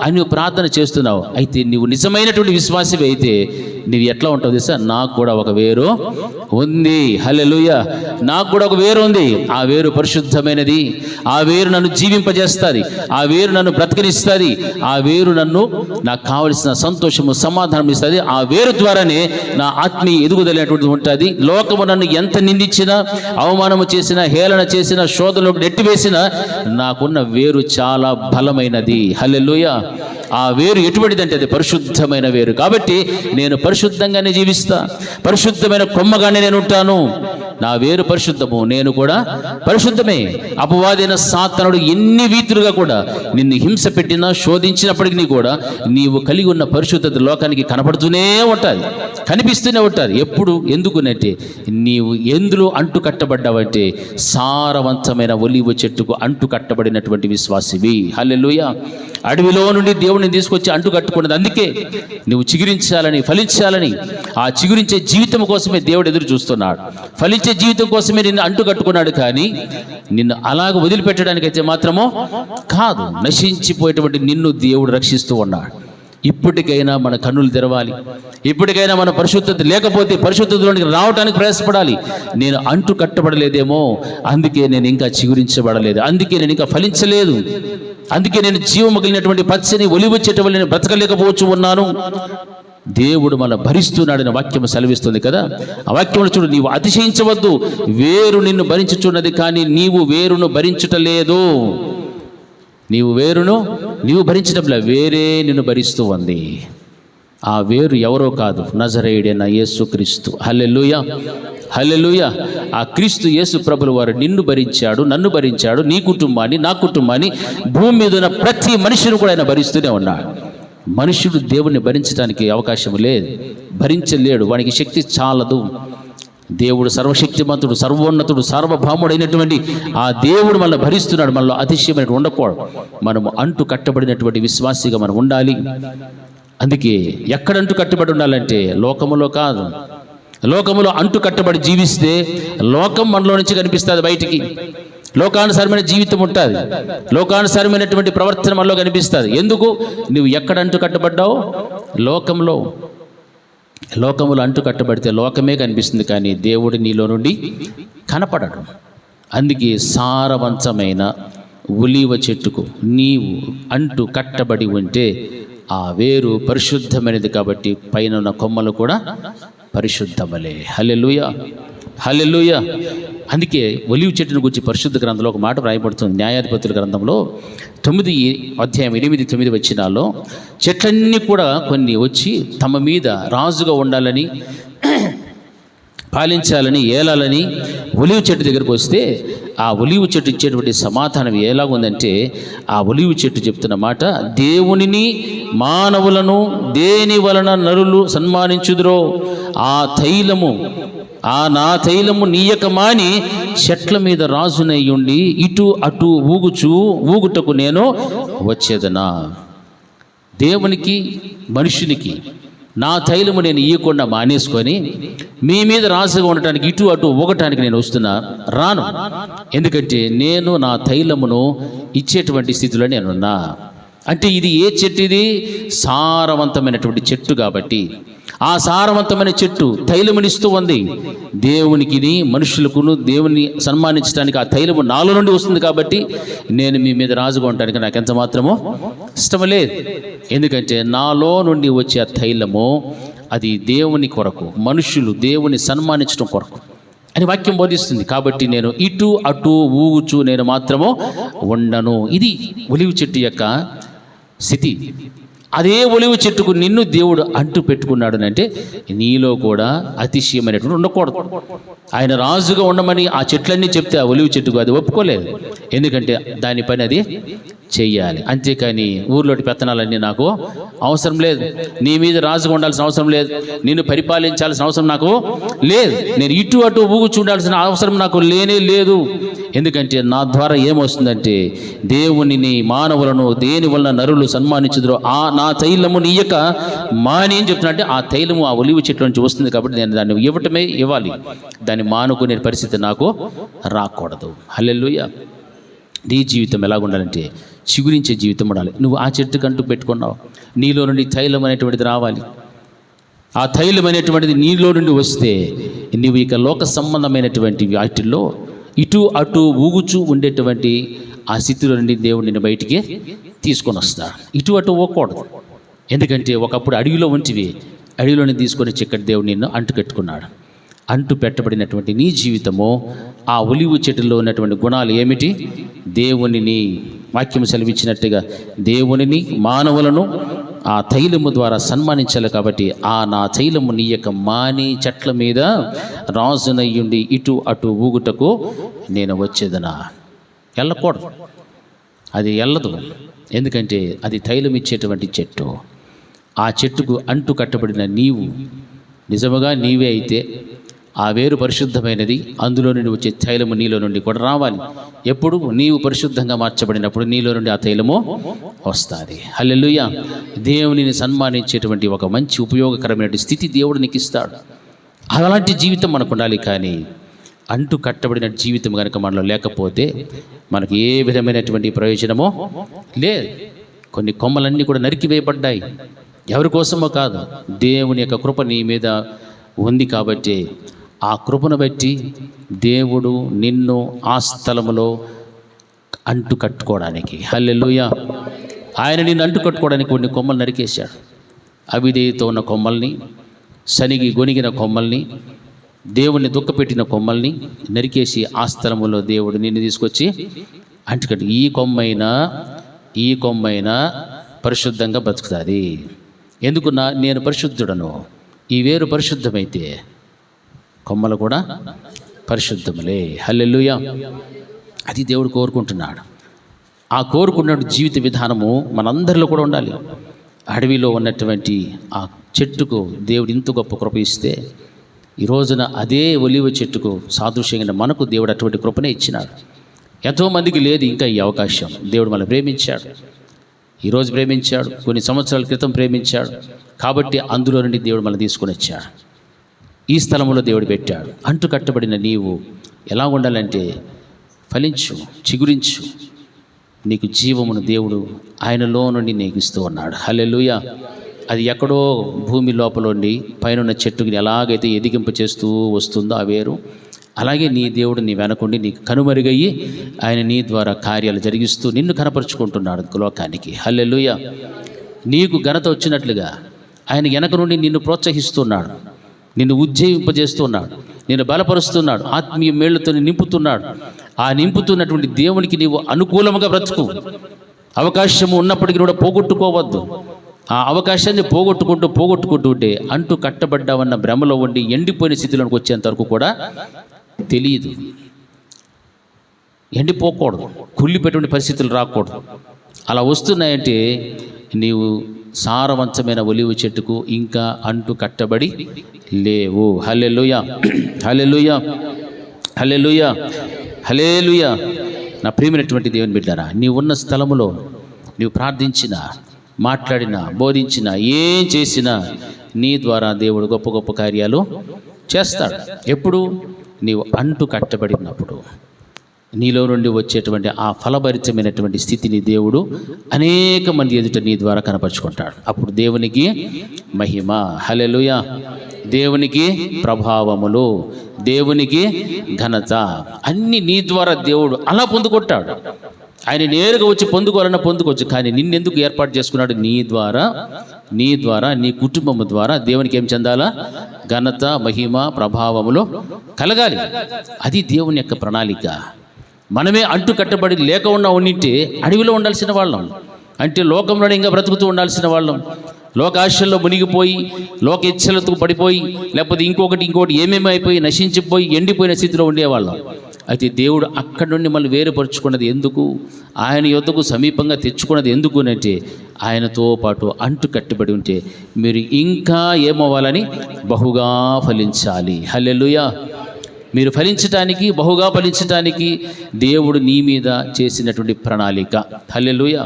అని నువ్వు ప్రార్థన చేస్తున్నావు. అయితే నువ్వు నిజమైనటువంటి విశ్వాసవి అయితే నువ్వు ఎట్లా ఉంటావు తెలుసా? నాకు కూడా ఒక వేరు ఉంది. హల్లెలూయా. నాకు కూడా ఒక వేరు ఉంది. ఆ వేరు పరిశుద్ధమైనది. ఆ వేరు నన్ను జీవింపజేస్తుంది. ఆ వేరు నన్ను బ్రతకనిస్తుంది. ఆ వేరు నన్ను నాకు కావలసిన సంతోషము, సమాధానం ఇస్తుంది. ఆ వేరు ద్వారానే నా ఆత్మీయ ఎదుగుదలైనటువంటిది ఉంటుంది. లోకము నన్ను ఎంత నిందించినా, అవమానము చేసినా, హేళన చేసినా, శోధనలోకి నెట్టివేసినా నాకున్న వేరు చాలా బలమైనది. హల్లెలూయా. ఆ వేరు ఎటువంటిదంటే అది పరిశుద్ధమైన వేరు. కాబట్టి నేను పరిశుద్ధంగానే జీవిస్తా. పరిశుద్ధమైన కొమ్మగానే నేను ఉంటాను. నా వేరు పరిశుద్ధము, నేను కూడా పరిశుద్ధమే. అపవాదైన సాతానుడు ఎన్ని రీతులుగా కూడా నిన్ను హింస పెట్టినా, శోధించినప్పటికీ కూడా నీవు కలిగి ఉన్న పరిశుద్ధత లోకానికి కనపడుతూనే ఉంటుంది, కనిపిస్తూనే ఉంటుంది. ఎప్పుడు? ఎందుకునంటే నీవు ఎందులో అంటు కట్టబడ్డావంటే సారవంతమైన ఒలీవ చెట్టుకు అంటు కట్టబడినటువంటి విశ్వాసివి. హల్లెలూయా. అడవిలో నుండి దేవుడిని తీసుకొచ్చి అంటు కట్టుకున్నది. అందుకే నువ్వు చిగురించాలని, ఫలించాలని, ఆ చిగురించే జీవితం కోసమే దేవుడు ఎదురు చూస్తున్నాడు. ఫలించే జీవితం కోసమే నిన్ను అంటు కట్టుకున్నాడు. కానీ నిన్ను అలాగ వదిలిపెట్టడానికైతే మాత్రమో కాదు. నశించిపోయేటువంటి నిన్ను దేవుడు రక్షిస్తూ ఉన్నాడు. ఇప్పటికైనా మన కన్నులు తెరవాలి. ఇప్పటికైనా మన పరిశుద్ధత లేకపోతే పరిశుద్ధతలోనికి రావడానికి ప్రయాసపడాలి. నేను అంటు కట్టబడలేదేమో, అందుకే నేను ఇంకా చిగురించబడలేదు, అందుకే నేను ఇంకా ఫలించలేదు, అందుకే నేను జీవము కలిగినటువంటి పచ్చని ఒలివ చెట్టు వల్ల నేను బ్రతకలేకపోవచ్చు ఉన్నాను. దేవుడు మన భరిస్తున్నాడని వాక్యం సెలవిస్తుంది కదా. ఆ వాక్యంలో చూడు, నీవు అతిశయించవద్దు, వేరు నిన్ను భరించుచున్నది కానీ నీవు వేరును భరించుటలేదు. నీవు భరించడంలో వేరే నిన్ను భరిస్తూ ఉంది. ఆ వేరు ఎవరో కాదు, నజరేయుడైన యేసుక్రీస్తు. హల్లెలూయా. హల్లెలూయా. ఆ క్రీస్తు యేసు ప్రభుల వారు నిన్ను భరించాడు, నన్ను భరించాడు, నీ కుటుంబాన్ని, నా కుటుంబాన్ని, భూమి మీద ఉన్న ప్రతి మనిషిని కూడా ఆయన భరిస్తూనే ఉన్నాడు. మనుషుడు దేవుణ్ణి భరించడానికి అవకాశం లేదు, భరించలేడు, వానికి శక్తి చాలదు. దేవుడు సర్వశక్తిమంతుడు, సర్వోన్నతుడు, సార్వభౌముడైనటువంటి ఆ దేవుడు మనల్ని భరిస్తున్నాడు. మనలో అతిశయమైనటువంటి ఉండకూడదు. మనము అంటు కట్టబడినటువంటి విశ్వాసిగా మనం ఉండాలి. అందుకే ఎక్కడ అంటు కట్టబడి ఉండాలంటే లోకములో కాదు. లోకములో అంటు కట్టబడి జీవిస్తే లోకం మనలో నుంచి కనిపిస్తుంది బయటికి. లోకానుసారమైన జీవితం ఉంటుంది, లోకానుసారమైనటువంటి ప్రవర్తన మనలో కనిపిస్తుంది. ఎందుకు? నువ్వు ఎక్కడ అంటు కట్టబడ్డావు? లోకములో అంటు కట్టబడితే లోకమే కనిపిస్తుంది, కానీ దేవుడు నీలో నుండి కనపడడు. అందుకే సారవంతమైన ఒలీవ చెట్టుకు నీవు అంటు కట్టబడి ఉంటే ఆ వేరు పరిశుద్ధమైనది. కాబట్టి పైన ఉన్న కొమ్మలు కూడా పరిశుద్ధమలే. హల్లెలూయా. హల్లెలూయా. అందుకే ఒలీవ చెట్టును గురించి పరిశుద్ధ గ్రంథంలో ఒక మాట వ్రాయబడుతుంది. న్యాయాధిపతుల గ్రంథంలో 9:8-9 వచనాల్లో చెట్లన్నీ కూడా కొన్ని వచ్చి తమ మీద రాజుగా ఉండాలని, పాలించాలని, ఏలాలని ఒలీవ చెట్టు దగ్గరకు వస్తే ఆ ఒలీవ చెట్టు ఇచ్చేటువంటి సమాధానం ఎలాగుందంటే, ఆ ఒలీవ చెట్టు చెప్తున్న మాట, దేవునిని మానవులను దేని వలన నరులు సన్మానించుదురో నా తైలము నీయక మాని చెట్ల మీద రాజునయ్యుండి ఇటు అటు ఊగుటకు నేను వచ్చేదనా. దేవునికి, మనుషునికి నా తైలము నేను ఇయ్యకుండా మానేసుకొని మీ మీద రాజుగా ఉండటానికి, ఇటు అటు ఊగటానికి నేను రాను. ఎందుకంటే నేను నా తైలమును ఇచ్చేటువంటి స్థితిలో నేనున్నా. అంటే ఇది ఏ చెట్టు? ఇది సారవంతమైనటువంటి చెట్టు. కాబట్టి ఆ సారవంతమైన చెట్టు తైలమునిస్తూ ఉంది. దేవునికి, మనుషులకును దేవుని సన్మానించడానికి ఆ తైలము నాలో నుండి వస్తుంది. కాబట్టి నేను మీ మీద రాజుగా ఉండటానికి నాకు ఎంత మాత్రమో ఇష్టం లేదు. ఎందుకంటే నాలో నుండి వచ్చే ఆ తైలము అది దేవుని కొరకు, మనుషులు దేవుని సన్మానించడం కొరకు అని వాక్యం బోధిస్తుంది. కాబట్టి నేను ఇటు అటు ఊగుచు నేను మాత్రము ఉండను. ఇది ఒలివ చెట్టు యొక్క స్థితి. అదే ఒలివ చెట్టుకు నిన్ను దేవుడు అంటు పెట్టుకున్నాడు అంటే నీలో కూడా అతిశయమైనటువంటి ఉండకూడదు. ఆయన రాజుగా ఉండమని ఆ చెట్లన్నీ చెప్తే ఆ ఒలివ చెట్టుకు అది ఒప్పుకోలేదు. ఎందుకంటే దాని పని అది చెయ్యాలి. అంతేకాని ఊర్లోటి పెత్తనాలన్నీ నాకు అవసరం లేదు, నీ మీద రాజుగా ఉండాల్సిన అవసరం లేదు, నిన్ను పరిపాలించాల్సిన అవసరం నాకు లేదు, నేను ఇటు అటు ఊగుచూ ఉండాల్సిన అవసరం నాకు లేనే లేదు. ఎందుకంటే నా ద్వారా ఏమొస్తుందంటే దేవునిని మానవులను దేని వలన నరులు సన్మానించుదురో ఆ నా తైలము నీయక మాని అని చెప్తున్నా. అంటే ఆ తైలము ఆ ఒలివ చెట్ల నుంచి వస్తుంది కాబట్టి నేను దాన్ని ఇవ్వటమే ఇవ్వాలి, దాన్ని మానుకునే పరిస్థితి నాకు రాకూడదు. హల్లెలూయా. నీ జీవితం ఎలాగుండాలంటే చిగురించే జీవితం ఉండాలి. నువ్వు ఆ చెట్టు కంటూ పెట్టుకున్నావు, నీలో నుండి తైలం అనేటువంటిది రావాలి. ఆ తైలం అనేటువంటిది నీలో నుండి వస్తే నువ్వు ఇక లోక సంబంధమైనటువంటి వాటిల్లో ఇటు అటు ఊగుచూ ఉండేటువంటి ఆ స్థితిలో నుండి దేవుడు నిన్ను బయటికి తీసుకొని వస్తాడు. ఇటు అటు పోకూడదు. ఎందుకంటే ఒకప్పుడు అడవిలో ఉంచివి, అడవిలోని తీసుకొని చిక్కటి దేవుడు నిన్ను అంటు కట్టుకున్నాడు. అంటు పెట్టబడినటువంటి నీ జీవితము ఆ ఒలివ చెట్టులో ఉన్నటువంటి గుణాలు ఏమిటి? దేవునిని, వాక్యం సెలవిచ్చినట్టుగా దేవునిని మానవులను ఆ తైలము ద్వారా సన్మానించాలి. కాబట్టి ఆ నా తైలము నీ యొక్క మాని చెట్ల మీద రాజునయ్యుండి ఇటు అటు ఊగుటకు నేను వచ్చేదనా. వెళ్ళకూడదు, అది వెళ్ళదు. ఎందుకంటే అది తైలం ఇచ్చేటువంటి చెట్టు. ఆ చెట్టుకు అంటు కట్టబడిన నీవు నిజముగా నీవే అయితే ఆ వేరు పరిశుద్ధమైనది, అందులో నుండి వచ్చే తైలము నీలో నుండి కూడా రావాలి. ఎప్పుడు నీవు పరిశుద్ధంగా మార్చబడినప్పుడు నీలో నుండి ఆ తైలము వస్తుంది. హల్లెలూయా. దేవునిని సన్మానించేటువంటి ఒక మంచి ఉపయోగకరమైన స్థితి దేవుడు నీకు ఇస్తాడు. అలాంటి జీవితం మనకు ఉండాలి. కానీ అంటు కట్టబడిన జీవితం కనుక మనలో లేకపోతే మనకు ఏ విధమైనటువంటి ప్రయోజనమో లేదు. కొన్ని కొమ్మలన్నీ కూడా నరికివేయబడ్డాయి, ఎవరి కోసమో కాదు, దేవుని యొక్క కృప నీ మీద ఉంది. కాబట్టి ఆ కృపను బట్టి దేవుడు నిన్ను ఆ స్థలములో అంటు కట్టుకోవడానికి, హల్లెలూయా, ఆయన నిన్ను అంటు కట్టుకోవడానికి కొన్ని కొమ్మలు నరికేశాడు. అవిధేయతో ఉన్న కొమ్మల్ని, సనిగి గొనిగిన కొమ్మల్ని, దేవుణ్ణి దుఃఖపెట్టిన కొమ్మల్ని నరికేసి ఆ స్థలములో దేవుడు నిన్ను తీసుకొచ్చి అంటుకట్టు. ఈ కొమ్మైనా పరిశుద్ధంగా బతుకుతుంది. ఎందుకున్నా నేను పరిశుద్ధుడను. ఈ వేరు పరిశుద్ధమైతే కొమ్మలు కూడా పరిశుద్ధములే. హల్లెలూయా. అది దేవుడు కోరుకుంటున్నాడు. ఆ కోరుకున్న జీవిత విధానము మనందరిలో కూడా ఉండాలి. అడవిలో ఉన్నటువంటి ఆ చెట్టుకు దేవుడు ఇంత గొప్ప కృప ఇస్తే ఈ రోజున అదే ఒలివ చెట్టుకు సాదృశ్యంగా మనకు దేవుడు అటువంటి కృపనే ఇచ్చినాడు. ఎంతోమందికి లేదు ఇంకా ఈ అవకాశం. దేవుడు మనల్ని ప్రేమించాడు, ఈరోజు ప్రేమించాడు, కొన్ని సంవత్సరాల క్రితం ప్రేమించాడు. కాబట్టి అందులో నుండి దేవుడు మనల్ని తీసుకొని వచ్చాడు, ఈ స్థలంలో దేవుడు పెట్టాడు. అంటు కట్టబడిన నీవు ఎలా ఉండాలంటే ఫలించు, చిగురించు. నీకు జీవమును దేవుడు ఆయనలో నుండి నీకు ఇస్తూ ఉన్నాడు. హల్లెలూయా. అది ఎక్కడో భూమి లోపలుండి పైన చెట్టుకి ఎలాగైతే ఎదిగింపు చేస్తూ వస్తుందో ఆ వేరు, అలాగే నీ దేవుడు నీ వెనకుండి నీకు కనుమరుగయ్యి ఆయన నీ ద్వారా కార్యాలు జరిగిస్తూ నిన్ను కనపరుచుకుంటున్నాడు లోకానికి. హల్లెలూయా. నీకు ఘనత వచ్చినట్లుగా ఆయన వెనక నుండి నిన్ను ప్రోత్సహిస్తున్నాడు, నిన్ను ఉజ్జీవింపజేస్తున్నాడు, నిన్ను బలపరుస్తున్నాడు, ఆత్మీయ మేళ్లతో నింపుతున్నాడు. ఆ నింపుతున్నటువంటి దేవునికి నీవు అనుకూలంగా బ్రతుకు. అవకాశము ఉన్నప్పటికీ కూడా పోగొట్టుకోవద్దు. ఆ అవకాశాన్ని పోగొట్టుకుంటూ ఉంటే అంటు కట్టబడ్డావన్న భ్రమలో ఉండి ఎండిపోయిన స్థితిలోకి వచ్చేంత వరకు కూడా తెలియదు. ఎండిపోకూడదు, కుళ్ళిపెట్టిన పరిస్థితులు రాకూడదు. అలా వస్తున్నాయంటే నీవు సారవంతమైన ఒలివ చెట్టుకు ఇంకా అంటు కట్టబడి లేవు. హల్లెలూయా, హల్లెలూయా, హల్లెలూయా, హల్లెలూయా. నా ప్రియమైనటువంటి దేవుని బిడ్డారా, నీవు ఉన్న స్థలములో నీవు ప్రార్థించినా, మాట్లాడినా, బోధించినా, ఏం చేసినా నీ ద్వారా దేవుడు గొప్ప గొప్ప కార్యాలు చేస్తాడు. ఎప్పుడు? నీవు అంటు కట్టబడినప్పుడు నీలో నుండి వచ్చేటువంటి ఆ ఫలభరితమైనటువంటి స్థితిని దేవుడు అనేక మంది ఎదుట నీ ద్వారా కనపరుచుకుంటాడు. అప్పుడు దేవునికి మహిమ, హల్లెలూయా, దేవునికి ప్రభావములు, దేవునికి ఘనత అన్నీ నీ ద్వారా దేవుడు అలా పొందుకుంటాడు. ఆయన నేరుగా వచ్చి పొందుకోవాలన్నా పొందుకోవచ్చు, కానీ నిన్నెందుకు ఏర్పాటు చేసుకున్నాడు? నీ ద్వారా నీ కుటుంబము ద్వారా దేవునికి ఏం చెందాలా? ఘనత, మహిమ, ప్రభావములు కలగాలి. అది దేవుని యొక్క ప్రణాళిక. మనమే అంటు కట్టబడి లేక ఉండింటే అడవిలో ఉండాల్సిన వాళ్ళం, అంటే లోకంలోనే ఇంకా బ్రతుకుతూ ఉండాల్సిన వాళ్ళం. లోకాశల్లో మునిగిపోయి, లోక ఇచ్చలతో పడిపోయి, లేకపోతే ఇంకోటి ఏమేమి అయిపోయి నశించిపోయి ఎండిపోయిన స్థితిలో ఉండేవాళ్ళం. అయితే దేవుడు అక్కడి నుండి మళ్ళీ వేరుపరుచుకున్నది ఎందుకు, ఆయన యొద్దకు సమీపంగా తెచ్చుకున్నది ఎందుకు అంటే, ఆయనతో పాటు అంటు కట్టబడి ఉంటే మీరు ఇంకా ఏమవ్వాలని, బహుగా ఫలించాలి. హల్లెలూయా. మీరు ఫలించటానికి, బహుగా ఫలించటానికి దేవుడు నీ మీద చేసినటువంటి ప్రణాళిక. హల్లెలూయా.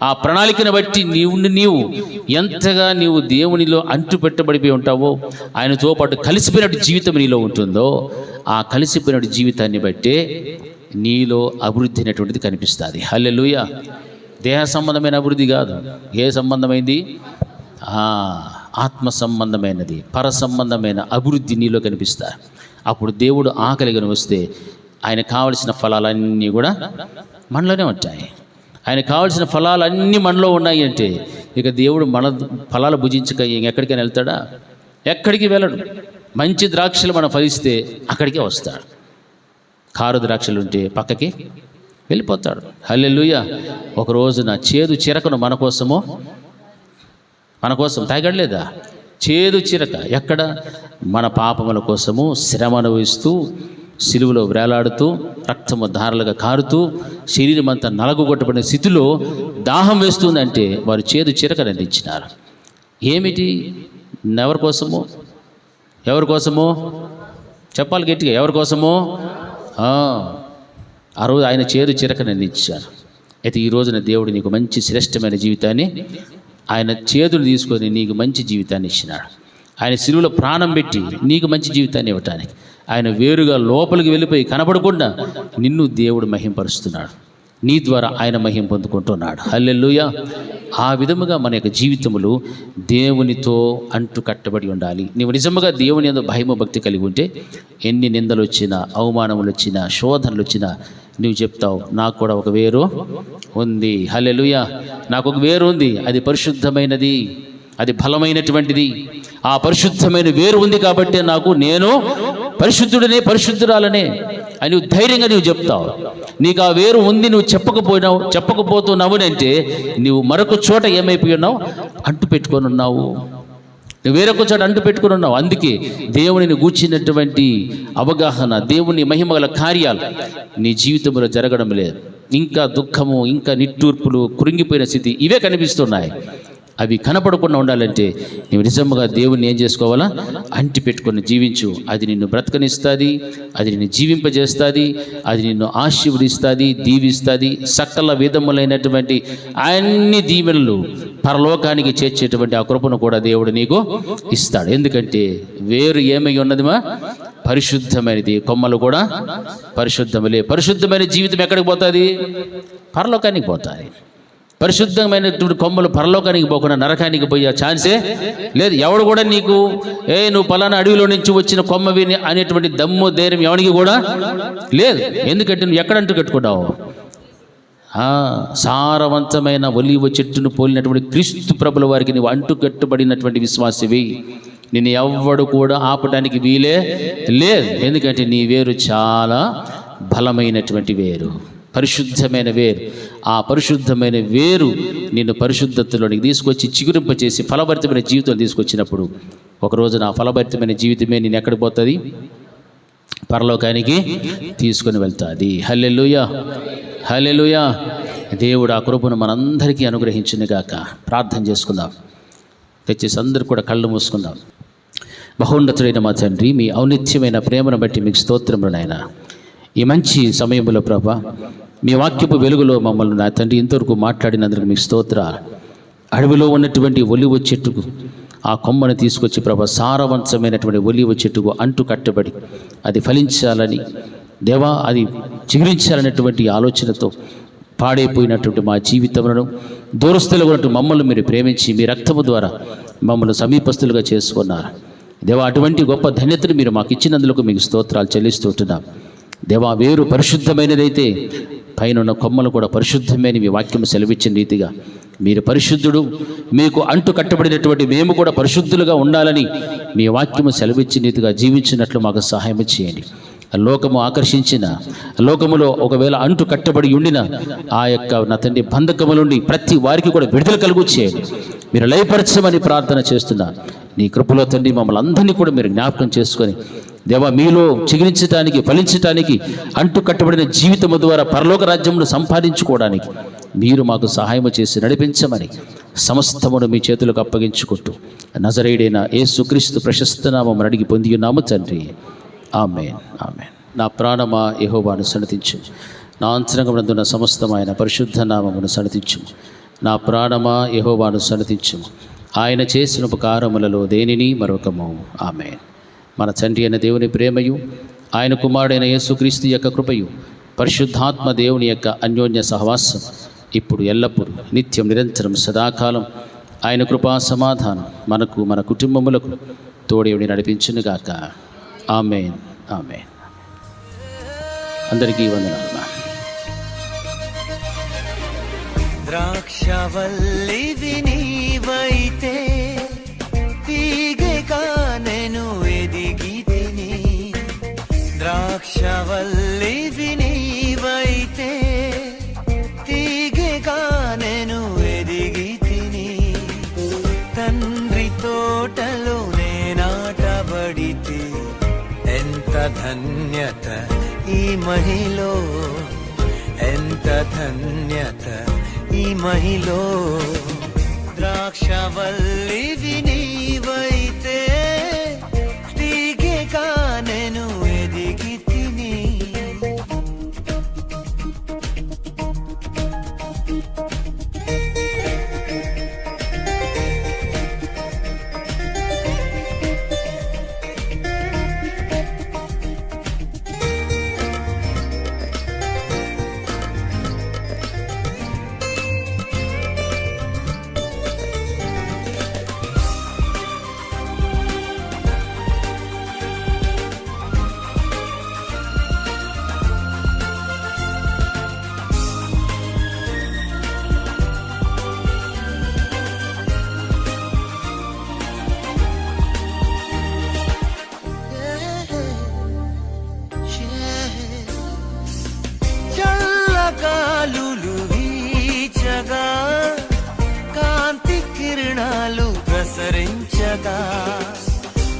ఆ ప్రణాళికను బట్టి నీవు ఎంతగా నీవు దేవునిలో అంటు పెట్టబడిపోయి ఉంటావో, ఆయనతో పాటు కలిసిపోయినట్టు జీవితం నీలో ఉంటుందో, ఆ కలిసిపోయినట్టు జీవితాన్ని బట్టే నీలో అభివృద్ధి అనేటువంటిది కనిపిస్తుంది. హల్లెలూయా. దేహ సంబంధమైన అభివృద్ధి కాదు. ఏ సంబంధమైంది? ఆత్మ సంబంధమైనది, పర సంబంధమైన అభివృద్ధి నీలో కనిపిస్తారు. అప్పుడు దేవుడు ఆకలిగా వస్తే ఆయన కావలసిన ఫలాలన్నీ కూడా మనలోనే ఉంటాయి. ఆయన కావాల్సిన ఫలాలన్నీ మనలో ఉన్నాయి అంటే ఇక దేవుడు మన ఫలాలు భుజించక ఎక్కడికైనా వెళ్తాడా? ఎక్కడికి వెళ్ళడు. మంచి ద్రాక్షలు మనం ఫలిస్తే అక్కడికే వస్తాడు. కారు ద్రాక్షలు ఉంటే పక్కకి వెళ్ళిపోతాడు. హల్లెలూయా. ఒక రోజున చేదు చిరకను మన కోసం తాగడలేదా? చేదు చిరక ఎక్కడ? మన పాపముల కోసము శ్రమ అనుభవిస్తూ, సిలువలో వేలాడుతూ, రక్తము ధారలుగా కారుతూ, శరీరం అంతా నలగొట్టబడిన స్థితిలో దాహం వేస్తుందంటే వారు చేదు చిరకను అందించినారు. ఏమిటి? ఎవరి కోసమో చెప్పాలి గట్టిగా. ఎవరి కోసమో? ఆ రోజు ఆయన చేదు చిరకను అందించారు. అయితే ఈ రోజున దేవుడు నీకు మంచి శ్రేష్టమైన జీవితాన్ని, ఆయన చేతులు తీసుకొని నీకు మంచి జీవితాన్ని ఇచ్చినాడు. ఆయన సిలువలో ప్రాణం పెట్టి నీకు మంచి జీవితాన్ని ఇవ్వటానికి ఆయన వేరుగా లోపలికి వెళ్ళిపోయి కనపడకుండా నిన్ను దేవుడు మహింపరుస్తున్నాడు. నీ ద్వారా ఆయన మహిం పొందుకుంటున్నాడు. హల్లెలూయా. ఆ విధముగా మన యొక్క జీవితములు దేవునితో అంటు కట్టబడి ఉండాలి. నీవు నిజముగా దేవుని యందు భయము భక్తి కలిగి ఉంటే ఎన్ని నిందలు వచ్చినా, అవమానములు వచ్చినా, శోధనలు వచ్చినా నువ్వు చెప్తావు, నాకు కూడా ఒక వేరు ఉంది. హల్లెలూయా. నాకు ఒక వేరు ఉంది, అది పరిశుద్ధమైనది, అది బలమైనటువంటిది. ఆ పరిశుద్ధమైన వేరు ఉంది కాబట్టి నేను పరిశుద్ధుడనే, పరిశుద్ధురాలనే అని నువ్వు ధైర్యంగా నువ్వు చెప్తావు. నీకు ఆ వేరు ఉంది, నువ్వు చెప్పకపోతున్నావునంటే నువ్వు మరొక చోట ఏమైపోయి ఉన్నావు? అంటు పెట్టుకొని ఉన్నావు. నువ్వు వేరొక చోట అంటు పెట్టుకుని ఉన్నావు. అందుకే దేవునిని గూర్చినటువంటి అవగాహన, దేవుని మహిమగల కార్యాలు నీ జీవితంలో జరగడం లేదు. ఇంకా దుఃఖము, ఇంకా నిట్టూర్పులు, కృంగిపోయిన స్థితి ఇవే కనిపిస్తున్నాయి. అవి కనపడకుండా ఉండాలంటే నువ్వు నిజంగా దేవుణ్ణి ఏం చేసుకోవాలా? అంటి పెట్టుకొని జీవించు. అది నిన్ను బ్రతకనిస్తుంది, అది నిన్ను జీవింపజేస్తుంది, అది నిన్ను ఆశీర్వదిస్తుంది, దీవిస్తుంది. సకల విధములైనటువంటి అన్ని దీవెనలు పరలోకానికి చేర్చేటువంటి ఆ కృపను కూడా దేవుడు నీకు ఇస్తాడు. ఎందుకంటే వేరు ఏమై ఉన్నదిమా? పరిశుద్ధమైనది. కొమ్మలు కూడా పరిశుద్ధములే. పరిశుద్ధమైన జీవితం ఎక్కడికి పోతుంది? పరలోకానికి పోతుంది. పరిశుద్ధమైనటువంటి కొమ్మలు పరలోకానికి పోకుండా నరకానికి పోయే ఛాన్సే లేదు. ఎవడు కూడా నీకు నువ్వు పలానా అడవిలో నుంచి వచ్చిన కొమ్మవి అనేటువంటి దమ్ము ధైర్యం ఎవరికి కూడా లేదు. ఎందుకంటే నువ్వు ఎక్కడంటూ కట్టుకున్నావు? సారవంతమైన ఒలీవ చెట్టును పోలినటువంటి క్రీస్తు ప్రభుల వారికి నువ్వు అంటు కట్టుబడినటువంటి విశ్వాసివి. నిన్ను ఎవ్వడు కూడా ఆపటానికి వీలే లేదు. ఎందుకంటే నీ వేరు చాలా బలమైనటువంటి వేరు, పరిశుద్ధమైన వేరు. ఆ పరిశుద్ధమైన వేరు నిన్ను పరిశుద్ధతలోనికి తీసుకొచ్చి చిగురింపచేసి ఫలభరితమైన జీవితం తీసుకొచ్చినప్పుడు ఒకరోజు నా ఫలభరితమైన జీవితమే నేను ఎక్కడికి పోతుంది? పరలోకానికి తీసుకొని వెళ్తుంది. హల్లెలూయా. హల్లెలూయా. దేవుడు ఆ కృపను మనందరికీ అనుగ్రహించునుగాక. ప్రార్థన చేసుకుందాం. తెచ్చేసి అందరూ కూడా కళ్ళు మూసుకుందాం. మహోన్నతుడైన మా తండ్రి, మీ ఔన్నత్యమైన ప్రేమను బట్టి మీకు స్తోత్రములు నాయనా. ఈ మంచి సమయంలో ప్రభా, మీ వాక్యపు వెలుగులో మమ్మల్ని నా తండ్రి ఇంతవరకు మాట్లాడినందుకు మీకు స్తోత్రాలు. అడవిలో ఉన్నటువంటి ఒలివ చెట్టుకు ఆ కొమ్మను తీసుకొచ్చి ప్రభా, సారవంతమైనటువంటి ఒలివ చెట్టుకు అంటు కట్టబడి అది ఫలించాలని దేవా, అది చిగురించాలనేటువంటి ఆలోచనతో పాడైపోయినటువంటి మా జీవితములను, దూరస్తులుగా ఉన్నట్టు మమ్మల్ని మీరు ప్రేమించి మీ రక్తము ద్వారా మమ్మల్ని సమీపస్తులుగా చేసుకున్నారు దేవా. అటువంటి గొప్ప ధన్యతను మీరు మాకు ఇచ్చినందుకు మీకు స్తోత్రాలు చెల్లిస్తుంటున్నాం దేవా. వేరు పరిశుద్ధమైనదైతే పైన ఉన్న కొమ్మలు కూడా పరిశుద్ధమైన మీ వాక్యం సెలవిచ్చిన రీతిగా మీరు పరిశుద్ధుడు, మీకు అంటు కట్టబడినటువంటి మేము కూడా పరిశుద్ధులుగా ఉండాలని మీ వాక్యము సెలవిచ్చిన రీతిగా జీవించినట్లు మాకు సహాయం చేయండి. లోకము ఆకర్షించిన, లోకములో ఒకవేళ అంటు కట్టబడి ఉండిన ఆ యొక్క నా తండ్రి బంధకము నుండి ప్రతి వారికి కూడా విడుదల కలుగు చేయండి. మీరు లయపరచమని ప్రార్థన చేస్తున్నా. నీ కృపలో తండ్రి మమ్మల్ని అందరినీ కూడా మీరు జ్ఞాపకం చేసుకొని దేవా, మీలో చిగురించడానికి, ఫలించటానికి, అంటు కట్టబడిన జీవితము ద్వారా పరలోక రాజ్యమును సంపాదించుకోవడానికి మీరు మాకు సహాయం చేసి నడిపించమని సమస్తమును మీ చేతులకు అప్పగించుకుంటూ నజరేయుడైన యేసుక్రీస్తు ప్రశస్త నామమును అడిగి పొంది ఉన్నాము తండ్రి. ఆమేన్, ఆమేన్. నా ప్రాణమా యెహోవాను సన్నతించు, నా అంతరంగమునందున్న సమస్తమైన పరిశుద్ధ నామమును సన్నతించు. నా ప్రాణమా యెహోవాను సన్నతించు, ఆయన చేసిన ఉపకారములలో దేనిని మరొకము. ఆమేన్. మన తండ్రి అయిన దేవుని ప్రేమయు, ఆయన కుమారుడైన యేసుక్రీస్తు యొక్క కృపయు, పరిశుద్ధాత్మ దేవుని యొక్క అన్యోన్య సహవాసం ఇప్పుడు ఎల్లప్పుడూ నిత్యం నిరంతరం సదాకాలం ఆయన కృపా సమాధానం మనకు, మన కుటుంబములకు తోడేవుని నడిపించునుగాక. ఆమేన్, ఆమేన్. అందరికీ వందనాలు. ద్రాక్షవల్లివి నీవైతే తీగగా నేను ఎదిగి తిని, ద్రాక్షవల్లివి నీవైతే తీగగా నేను ఎదిగి తిని, తండ్రి తోటలో నేనాటబడితే ఎంత ధన్యత ఈ మహిలో, ఎంత ధన్యత ఈ మహిలో. ద్రాక్షవల్లివి నీవైతే తీగగా నేను ఎదిగి తిని. చల్లగాలులు వీచగా, కాంతి కిరణాలు ప్రసరించగా,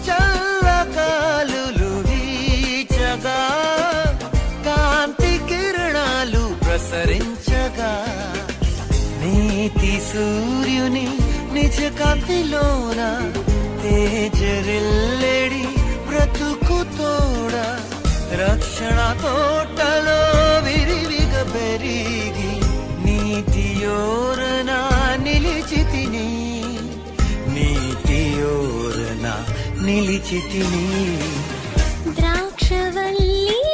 చల్లగాలులు వీచగా, కాంతి కిరణాలు ప్రసరించగా, నీతి సూర్యుని నిజ కాంతిలోన తేజరిల్లెడి బ్రతుకు తోడ, రక్షణ తోటలో విరివిగా పెరిగి నీతియోరన నిలిచితిని, నీతియోరన నిలిచితిని. ద్రాక్షవల్లి